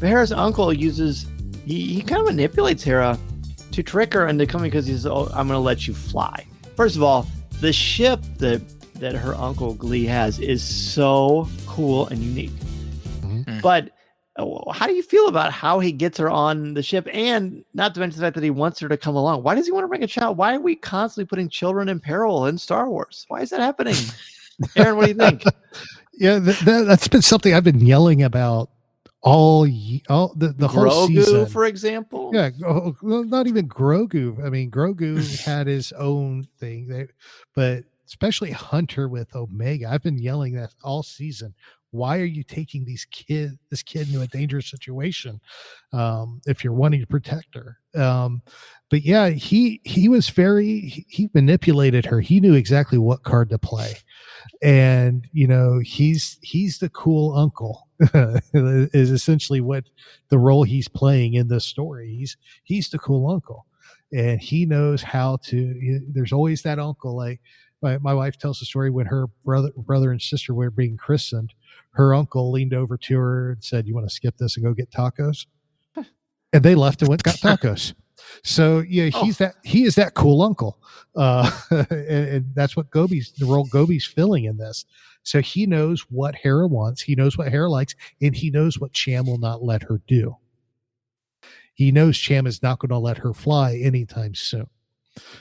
But Hera's uncle he kind of manipulates Hera to trick her into coming because he's, I'm going to let you fly. First of all, the ship that her uncle Glee has is so cool and unique. Mm-hmm. But how do you feel about how he gets her on the ship, and not to mention the fact that he wants her to come along? Why does he want to bring a child? Why are we constantly putting children in peril in Star Wars? Why is that happening? Aaron, what do you think? Yeah, that's been something I've been yelling about all the whole season. Grogu, for example. Yeah, well, not even Grogu. I mean, Grogu had his own thing, but especially Hunter with Omega. I've been yelling that all season. Why are you taking this kid into a dangerous situation if you're wanting to protect her? But yeah, he manipulated her. He knew exactly what card to play. And, he's the cool uncle is essentially what the role he's playing in this story. He's the cool uncle, and he knows how to, there's always that uncle. Like my wife tells the story when her brother and sister were being christened. Her uncle leaned over to her and said, "You want to skip this and go get tacos?" And they left and got tacos. So yeah, he is that cool uncle. And that's what the role Gobi's filling in this. So he knows what Hera wants. He knows what Hera likes, and he knows what Cham will not let her do. He knows Cham is not going to let her fly anytime soon.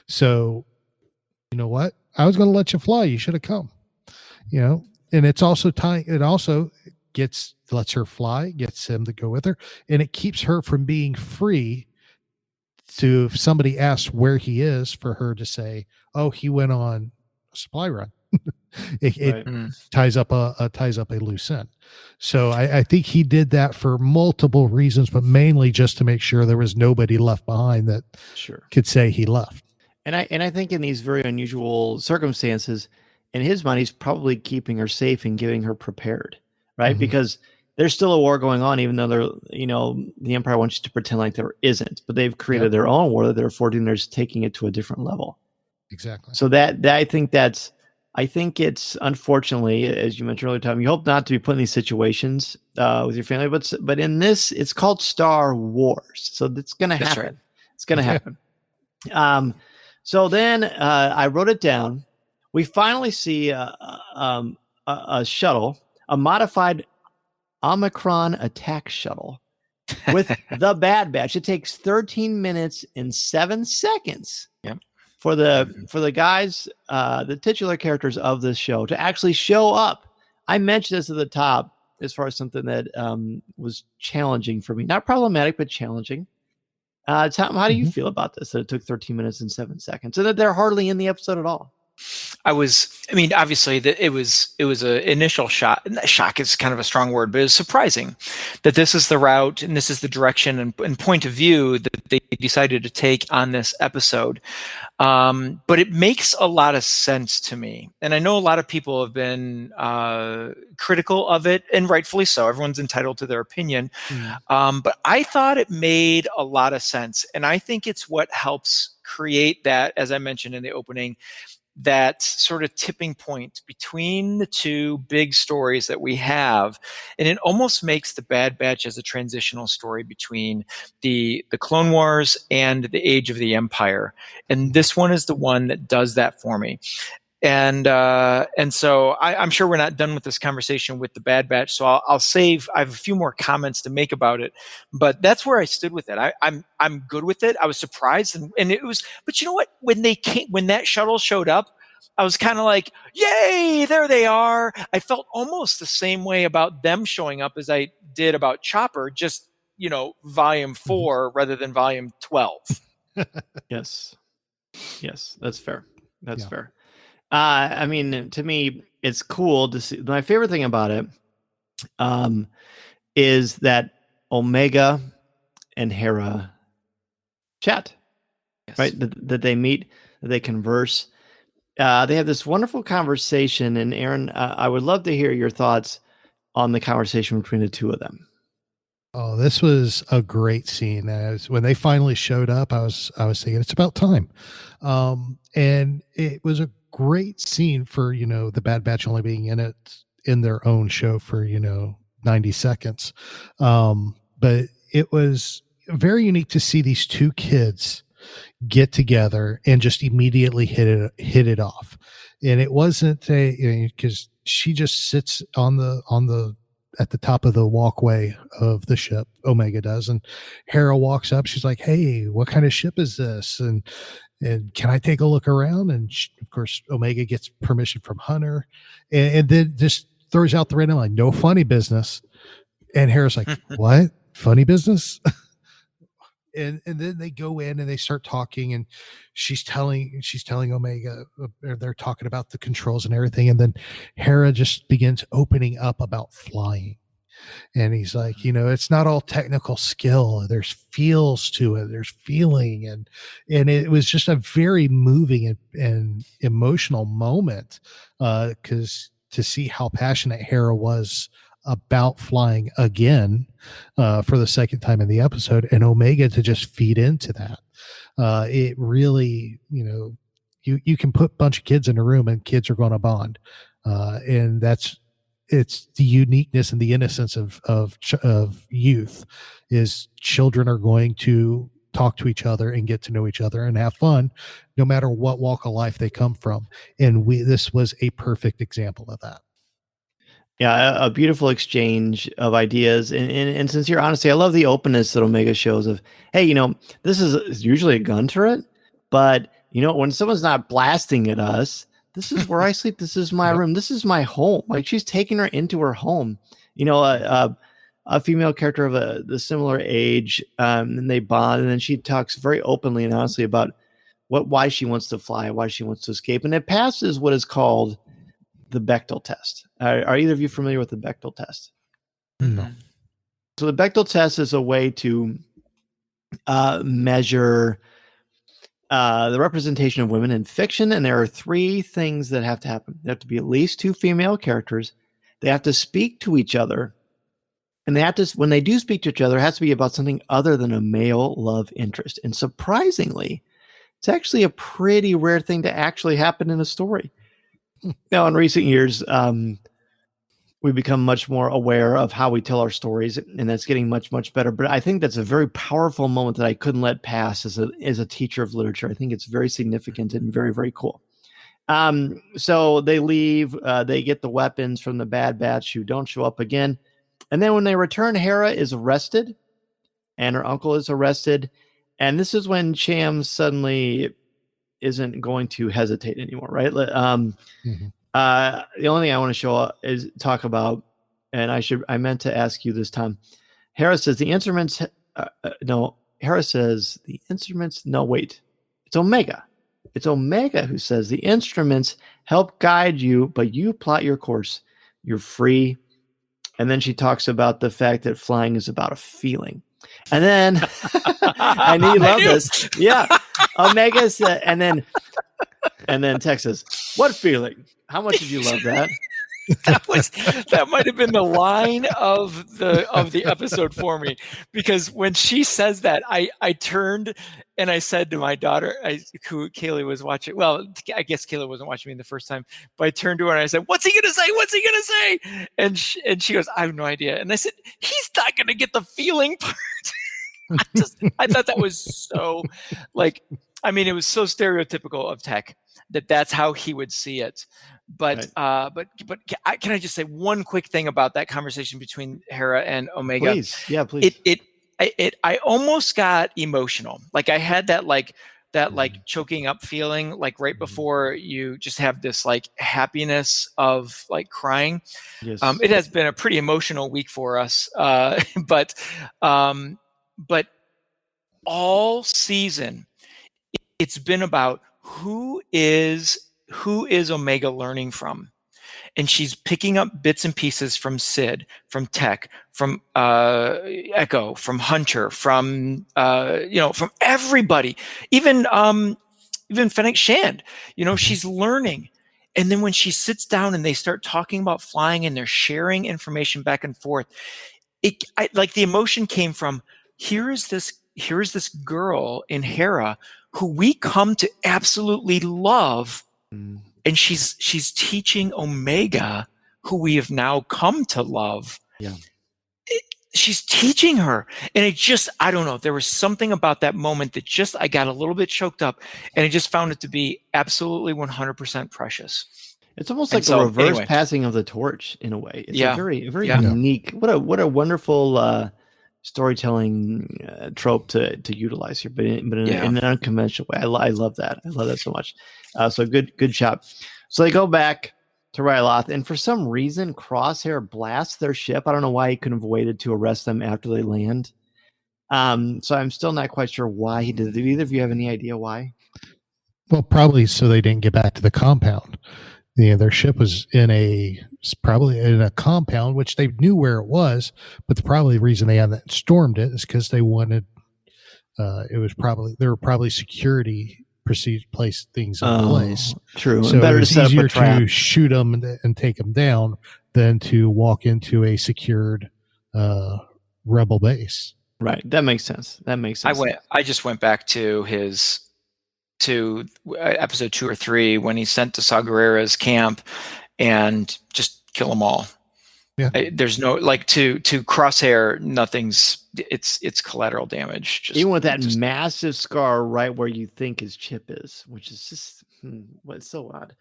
So you know what? I was going to let you fly. You should have come, and it's also lets her fly, gets him to go with her, and it keeps her from being free to, if somebody asks where he is, for her to say, "Oh, he went on supply run. It Right. ties up a loose end. So I think he did that for multiple reasons, but mainly just to make sure there was nobody left behind that Sure. could say he left. And I think in these very unusual circumstances, in his mind, he's probably keeping her safe and getting her prepared, right? Mhm. Because there's still a war going on, even though the Empire wants you to pretend like there isn't. But they've created their own war that they're forging. They're just taking it to a different level. Exactly. So that I think it's, unfortunately, as you mentioned earlier, Tom, you hope not to be put in these situations with your family, but in this, it's called Star Wars, so it's going to happen. Right. It's going to happen. So then I wrote it down. We finally see a shuttle, a modified Omicron attack shuttle with the Bad Batch. It takes 13 minutes and 7 seconds. Yep. For the guys, the titular characters of this show to actually show up. I mentioned this at the top as far as something that was challenging for me. Not problematic, but challenging. Tom, how do you feel about this, that it took 13 minutes and 7 seconds and that they're hardly in the episode at all? Obviously that it was an initial shock. Shock is kind of a strong word, but it was surprising that this is the route and this is the direction and point of view that they decided to take on this episode. But it makes a lot of sense to me. And I know a lot of people have been critical of it, and rightfully so. Everyone's entitled to their opinion. But I thought it made a lot of sense. And I think it's what helps create that, as I mentioned in the opening, that sort of tipping point between the two big stories that we have. And it almost makes the Bad Batch as a transitional story between the Clone Wars and the Age of the Empire. And this one is the one that does that for me. And so I'm sure we're not done with this conversation with the Bad Batch. So I'll save. I have a few more comments to make about it, but that's where I stood with it. I'm good with it. I was surprised, and it was. But you know what? When that shuttle showed up, I was kind of like, "Yay! There they are!" I felt almost the same way about them showing up as I did about Chopper. Just volume 4 rather than volume 12. Yes, that's fair. That's fair. I mean, to me, it's cool to see. My favorite thing about it is that Omega and Hera chat, right? That they meet, that they converse. They have this wonderful conversation. And Aaron, I would love to hear your thoughts on the conversation between the two of them. Oh, this was a great scene. When they finally showed up, I was thinking it's about time. And it was a great scene for, the Bad Batch only being in their own show for, 90 seconds. But it was very unique to see these two kids get together and just immediately hit it off. And it wasn't because she just sits at the top of the walkway of the ship, Omega does, and Hera walks up. She's like, "Hey, what kind of ship is this? And can I take a look around?" And of course, Omega gets permission from Hunter, and then just throws out the random like, "No funny business." And Hera's like, "What? Funny business?" And then they go in and they start talking, and she's telling Omega, they're talking about the controls and everything, and then Hera just begins opening up about flying. And he's like, it's not all technical skill. There's feels to it. There's feeling. And it was just a very moving and emotional moment, because to see how passionate Hera was about flying again for the second time in the episode, and Omega to just feed into that. It really, you can put a bunch of kids in a room and kids are going to bond. And it's the uniqueness and the innocence of youth is children are going to talk to each other and get to know each other and have fun no matter what walk of life they come from. And this was a perfect example of that. Yeah, a beautiful exchange of ideas. And sincere honesty, I love the openness that Omega shows of, hey, this is usually a gun turret, but when someone's not blasting at us, this is where I sleep. This is my room. This is my home. Like, she's taking her into her home. A female character of the similar age, and they bond. And then she talks very openly and honestly about why she wants to fly, why she wants to escape, and it passes what is called the Bechdel test. Are either of you familiar with the Bechdel test? No. So the Bechdel test is a way to measure the representation of women in fiction, and there are 3 things that have to happen. There have to be at least 2 female characters. They have to speak to each other, and they have to, when they do speak to each other, it has to be about something other than a male love interest. And surprisingly, it's actually a pretty rare thing to actually happen in a story. Now, in recent years, we've become much more aware of how we tell our stories, and that's getting much, much better. But I think that's a very powerful moment that I couldn't let pass as a teacher of literature. I think it's very significant and very, very cool. So they leave, they get the weapons from the Bad Batch who don't show up again. And then when they return, Hera is arrested and her uncle is arrested. And this is when Cham suddenly isn't going to hesitate anymore, right? The only thing I want to talk about, and I meant to ask you this time. Hera says the instruments, Hera says the instruments, no, wait, it's Omega. It's Omega who says the instruments help guide you, but you plot your course. You're free. And then she talks about the fact that flying is about a feeling. And then I knew you love this. Yeah. Omega said, and then Texas, what feeling? How much did you love that? That might have been the line of the episode for me, because when she says that, I turned and I said to my daughter, who Kaylee was watching. Well, I guess Kaylee wasn't watching me the first time, but I turned to her and I said, "What's he gonna say? What's he gonna say?" And she goes, "I have no idea." And I said, "He's not gonna get the feeling part." I thought that was so it was so stereotypical of Tech that's how he would see it. But right. Can I just say one quick thing about that conversation between Hera and Omega? Please, yeah, please. I almost got emotional. Like I had that choking up feeling, like right before you just have this like happiness of like crying. Yes. It has been a pretty emotional week for us, but all season it's been about who is Omega learning from? And she's picking up bits and pieces from Sid, from Tech, from Echo, from Hunter, from from everybody, even Fennec Shand. She's learning. And then when she sits down and they start talking about flying and they're sharing information back and forth, the emotion came from here is this girl in Hera who we come to absolutely love. And she's teaching Omega, who we have now come to love. Yeah. She's teaching her. And I don't know, there was something about that moment that I got a little bit choked up, and I just found it to be absolutely 100% precious. It's almost like a reverse passing of the torch in a way. It's a very, very unique, what a wonderful storytelling trope to utilize here, but in an unconventional way. I love that. I love that so much. So good job. So they go back to Ryloth, and for some reason, Crosshair blasts their ship. I don't know why he couldn't have waited to arrest them after they land. So I'm still not quite sure why he did it. Do either of you have any idea why? Well, probably so they didn't get back to the compound. Their ship was probably in a compound, which they knew where it was, but the reason they hadn't stormed it is because they wanted. There were probably security place things in place. True. So and better it was to set easier up a trap. to shoot them and take them down than to walk into a secured rebel base. Right. That makes sense. I just went back to episode 2 or 3 when he sent to Saw Gerrera's camp and just kill them all. Yeah. There's no to Crosshair. It's collateral damage. Even with that massive scar right where you think his chip is, which is just it's so odd.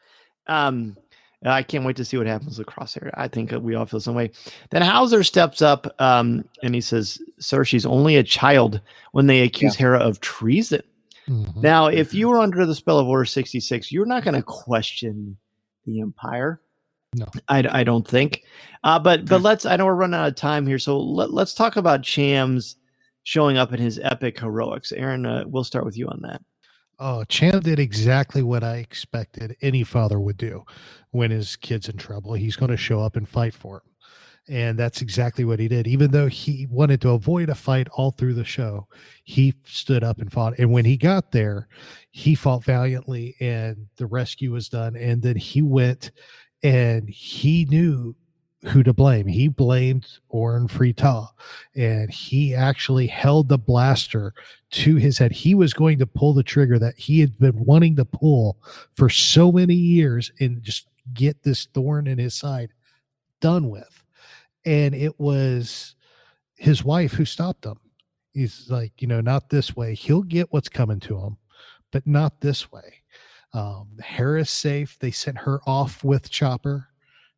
I can't wait to see what happens with Crosshair. I think we all feel some way. Then Hauser steps up and he says, "Sir, she's only a child," when they accuse Hera of treason. Mm-hmm. Now, if you were under the spell of Order 66, you're not going to question the Empire. No, I don't think. But let's. I know we're running out of time here, so let's talk about Cham's showing up in his epic heroics. Aaron, we'll start with you on that. Oh, Cham did exactly what I expected any father would do when his kid's in trouble. He's going to show up and fight for him. And that's exactly what he did. Even though he wanted to avoid a fight all through the show, he stood up and fought. And when he got there, he fought valiantly and the rescue was done. And then he went and he knew who to blame. He blamed Orn Frita, and he actually held the blaster to his head. He was going to pull the trigger that he had been wanting to pull for so many years and just get this thorn in his side done with. And it was his wife who stopped him. He's like, not this way. He'll get what's coming to him, but not this way. Hera's safe. They sent her off with Chopper.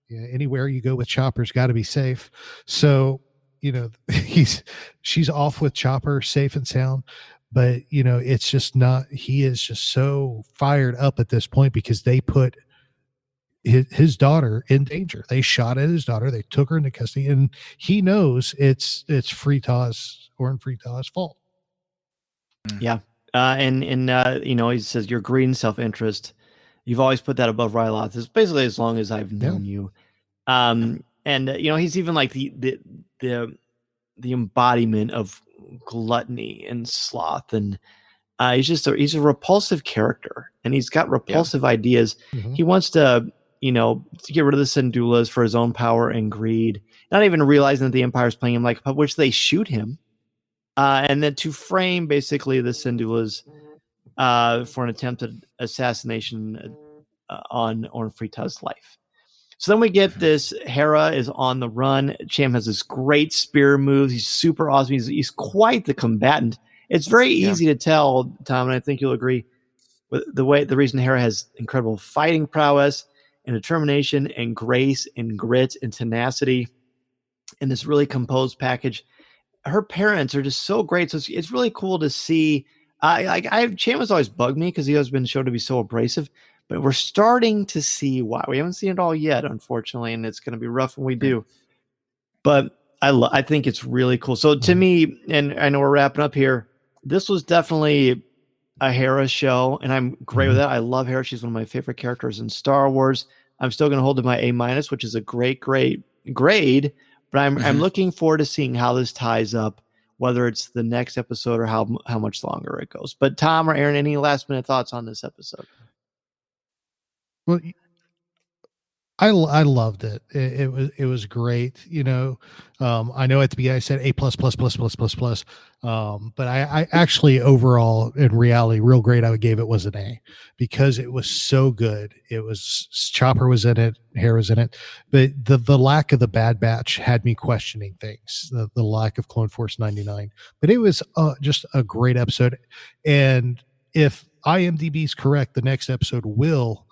Yeah, anywhere you go with Chopper's got to be safe. So, she's off with Chopper, safe and sound. But, it's just not, he is just so fired up at this point because they put his daughter in danger. They shot at his daughter. They took her into custody, and he knows it's Frita's Orn Frita's fault. Yeah. And he says your greed and self-interest, you've always put that above Ryloth. It's basically as long as I've known you. And he's even like the embodiment of gluttony and sloth. And he's a repulsive character, and he's got repulsive ideas. Mm-hmm. He wants to get rid of the Syndullas for his own power and greed, not even realizing that the Empire is playing him like a puppet, which they shoot him. And then to frame basically the Syndullas for an attempted assassination on Orn Frita's life. So then we get this, Hera is on the run. Cham has this great spear moves. He's super awesome. He's quite the combatant. It's very easy to tell, Tom, and I think you'll agree, with the reason Hera has incredible fighting prowess and determination and grace and grit and tenacity in this really composed package. Her parents are just so great. So it's really cool to see. Cham has always bugged me because he has been shown to be so abrasive, but we're starting to see why. We haven't seen it all yet, unfortunately, and it's going to be rough when we do. But I think it's really cool. So to me, and I know we're wrapping up here, this was definitely a Hera show, and I'm great with that. I love Hera. She's one of my favorite characters in Star Wars. I'm still going to hold to my A-, which is a great grade, but I'm looking forward to seeing how this ties up, whether it's the next episode or how much longer it goes. But Tom or Aaron, any last minute thoughts on this episode? Well, I loved it. It was great. I know at the beginning I said A++++++++, but I actually overall in reality, real great, I would give it was an A because it was so good. It was Chopper was in it, Hera was in it, but the lack of the Bad Batch had me questioning things. The lack of Clone Force 99, but it was just a great episode. And if IMDb is correct, the next episode will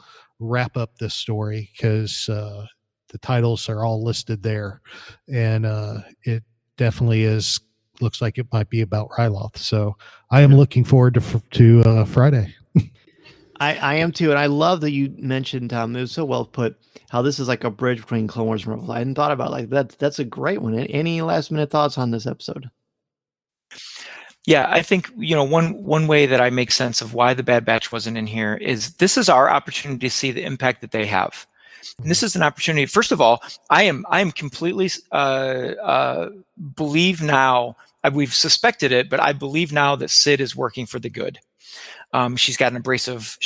wrap up this story because the titles are all listed there, and it definitely looks like it might be about Ryloth. So I am looking forward to Friday. I am too, and I love that you mentioned, Tom, it was so well put, how this is like a bridge between Clone Wars and Rebels. I hadn't thought about it like that. That's a great one. Any last minute thoughts on this episode? Yeah, I think, one way that I make sense of why the Bad Batch wasn't in here is this is our opportunity to see the impact that they have. And this is an opportunity. First of all, I am completely believe now, we've suspected it, but I believe now that Sid is working for the good. She's got an abrasive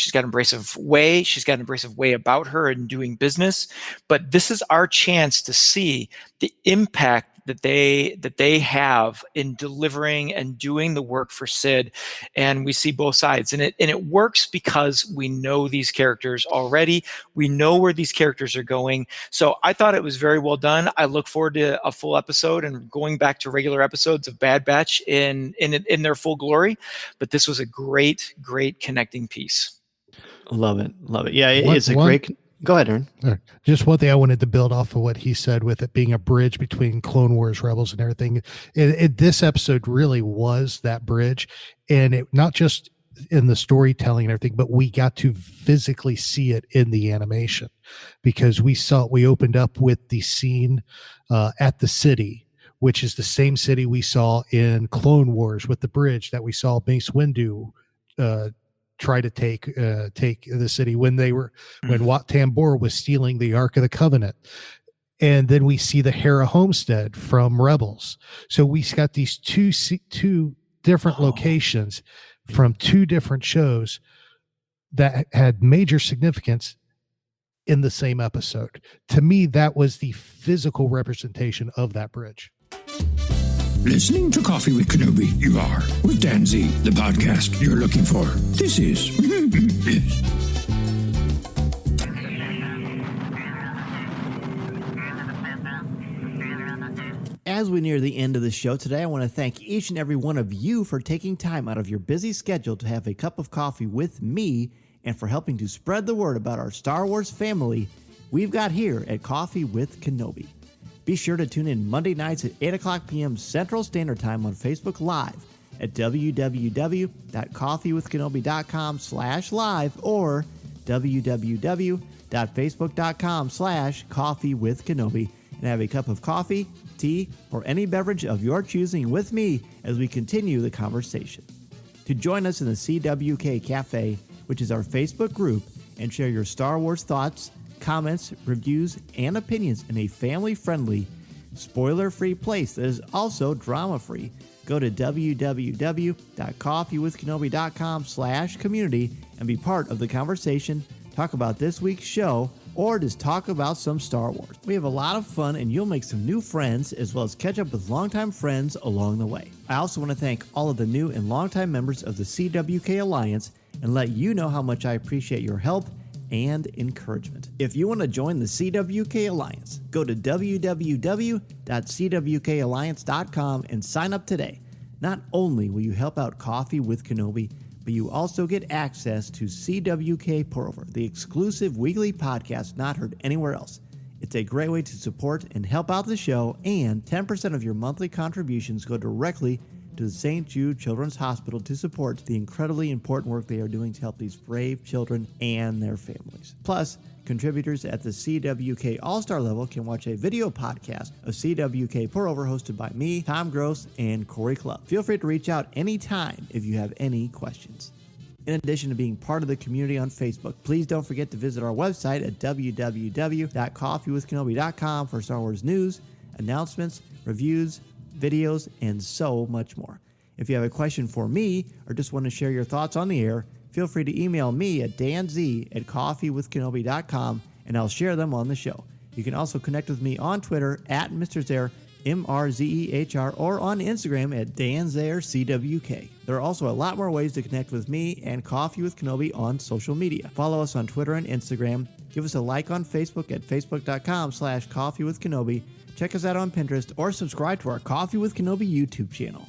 way. She's got an abrasive way about her and doing business. But this is our chance to see the impact that they have in delivering and doing the work for Sid. And we see both sides. And it works because we know these characters already. We know where these characters are going. So I thought it was very well done. I look forward to a full episode and going back to regular episodes of Bad Batch in their full glory. But this was a great connecting piece. Love it. Yeah, it's a great. Go ahead, Aaron. Just one thing I wanted to build off of what he said with it being a bridge between Clone Wars, Rebels, and everything. This episode really was that bridge, and it not just in the storytelling and everything, but we got to physically see it in the animation because we opened up with the scene at the city, which is the same city we saw in Clone Wars with the bridge that we saw Mace Windu try to take the city when Wat Tambor was stealing the Ark of the Covenant. And then we see the Hera homestead from Rebels. So we got these two different locations from two different shows that had major significance in the same episode. To me, that was the physical representation of that bridge. Listening to Coffee with Kenobi, you are, with Dan Z, the podcast you're looking for. This is... As we near the end of the show today, I want to thank each and every one of you for taking time out of your busy schedule to have a cup of coffee with me and for helping to spread the word about our Star Wars family we've got here at Coffee with Kenobi. Be sure to tune in Monday nights at 8 o'clock p.m. Central Standard Time on Facebook Live at www.coffeewithkenobi.com/live or www.facebook.com/coffeewithkenobi and have a cup of coffee, tea, or any beverage of your choosing with me as we continue the conversation. To join us in the CWK Cafe, which is our Facebook group, and share your Star Wars thoughts, comments, reviews, and opinions in a family-friendly, spoiler-free place that is also drama-free, go to www.coffeewithkenobi.com/community and be part of the conversation, talk about this week's show, or just talk about some Star Wars. We have a lot of fun and you'll make some new friends as well as catch up with longtime friends along the way. I also want to thank all of the new and longtime members of the CWK Alliance and let you know how much I appreciate your help and encouragement. If you want to join the CWK Alliance, go to www.cwkalliance.com and sign up today. Not only will you help out Coffee with Kenobi, but you also get access to CWK Pour-Over, the exclusive weekly podcast not heard anywhere else. It's a great way to support and help out the show, and 10% of your monthly contributions go directly to the St. Jude Children's Hospital to support the incredibly important work they are doing to help these brave children and their families. Plus, contributors at the CWK All-Star level can watch a video podcast of CWK Pour-Over hosted by me, Tom Gross, and Corey Clubb. Feel free to reach out anytime if you have any questions. In addition to being part of the community on Facebook, please don't forget to visit our website at www.coffeewithkenobi.com for Star Wars news, announcements, reviews, videos, and so much more. If you have a question for me or just want to share your thoughts on the air, feel free to email me at danz@coffeewithkenobi.com and I'll share them on the show. You can also connect with me on Twitter at Mr. Zaire, MRZEHR, or on Instagram at DanZareCWK. There are also a lot more ways to connect with me and Coffee with Kenobi on social media. Follow us on Twitter and Instagram. Give us a like on Facebook at facebook.com/coffeewithkenobi. Check us out on Pinterest or subscribe to our Coffee with Kenobi YouTube channel.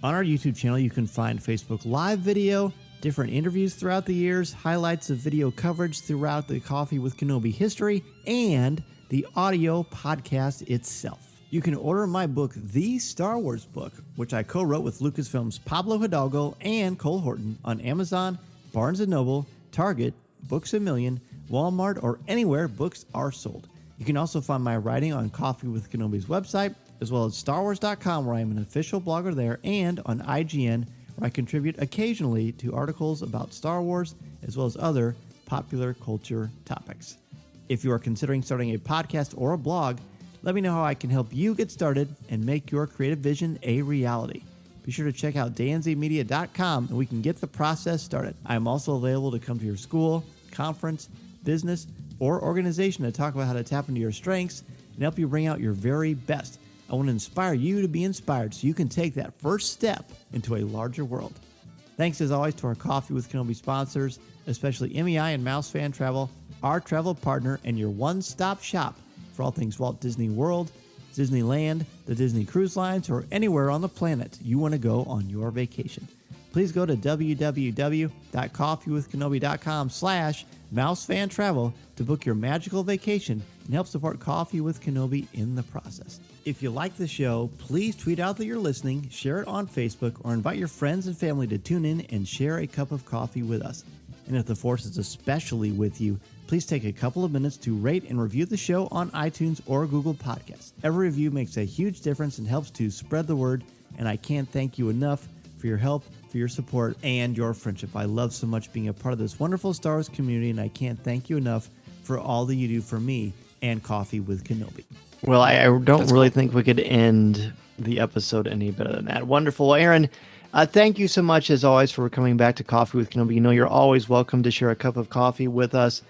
On our YouTube channel, you can find Facebook Live video, different interviews throughout the years, highlights of video coverage throughout the Coffee with Kenobi history, and the audio podcast itself. You can order my book, The Star Wars Book, which I co-wrote with Lucasfilm's Pablo Hidalgo and Cole Horton, on Amazon, Barnes & Noble, Target, Books A Million, Walmart, or anywhere books are sold. You can also find my writing on Coffee with Kenobi's website, as well as StarWars.com, where I am an official blogger there, and on IGN, where I contribute occasionally to articles about Star Wars, as well as other popular culture topics. If you are considering starting a podcast or a blog, let me know how I can help you get started and make your creative vision a reality. Be sure to check out danzmedia.com and we can get the process started. I am also available to come to your school, conference, business, or organization to talk about how to tap into your strengths and help you bring out your very best. I want to inspire you to be inspired so you can take that first step into a larger world. Thanks as always to our Coffee with Kenobi sponsors, especially MEI and Mouse Fan Travel, our travel partner and your one-stop shop for all things Walt Disney World, Disneyland, the Disney Cruise Lines, or anywhere on the planet you want to go on your vacation. Please go to www.coffeewithkenobi.com/mousefantravel to book your magical vacation and help support Coffee with Kenobi in the process. If you like the show, please tweet out that you're listening, share it on Facebook, or invite your friends and family to tune in and share a cup of coffee with us. And if the Force is especially with you, please take a couple of minutes to rate and review the show on iTunes or Google Podcasts. Every review makes a huge difference and helps to spread the word, and I can't thank you enough for your help, for for your support and your friendship. I love so much being a part of this wonderful Star Wars community, and I can't thank you enough for all that you do for me and Coffee with Kenobi. Well, I don't really think we could end the episode any better than that. Wonderful. Aaron, thank you so much, as always, for coming back to Coffee with Kenobi. You know you're always welcome to share a cup of coffee with us.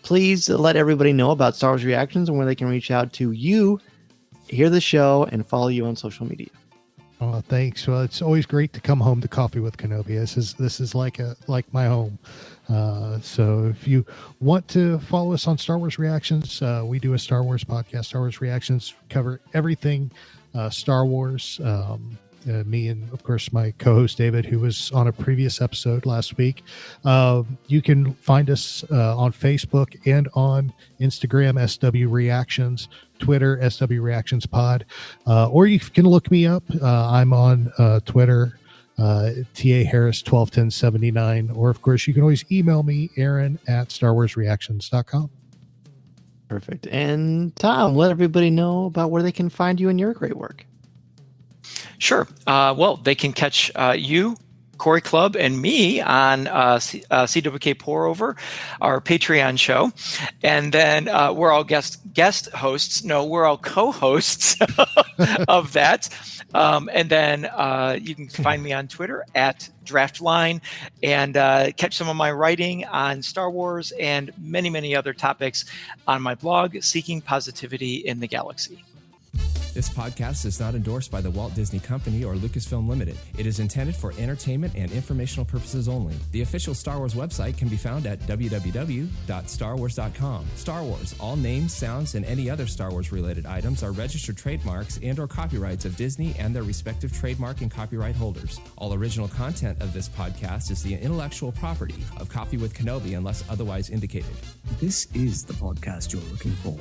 Please let everybody know about Star Wars Reactions and where they can reach out to you, hear the show, and follow you on social media. Oh, thanks. Well, it's always great to come home to Coffee with Kenobi. This is like my home. So if you want to follow us on Star Wars Reactions, we do a Star Wars podcast. Star Wars Reactions cover everything Star Wars. Me and, of course, my co-host David, who was on a previous episode last week. You can find us on Facebook and on Instagram, SW Reactions, Twitter, SW Reactions Pod, or you can look me up. I'm on Twitter, TA Harris 121079, or of course you can always email me, Aaron at StarWarsReactions.com. Perfect. And Tom, let everybody know about where they can find you and your great work. Sure. Well, they can catch you, Corey Clubb, and me on CWK Pour Over, our Patreon show. And then we're all guest hosts. No, we're all co-hosts of that. And then you can find me on Twitter at Draftline and catch some of my writing on Star Wars and many, many other topics on my blog, Seeking Positivity in the Galaxy. This podcast is not endorsed by the Walt Disney Company or Lucasfilm Limited. It is intended for entertainment and informational purposes only. The official Star Wars website can be found at www.starwars.com. Star Wars, all names, sounds, and any other Star Wars-related items are registered trademarks and/or copyrights of Disney and their respective trademark and copyright holders. All original content of this podcast is the intellectual property of Coffee with Kenobi unless otherwise indicated. This is the podcast you're looking for.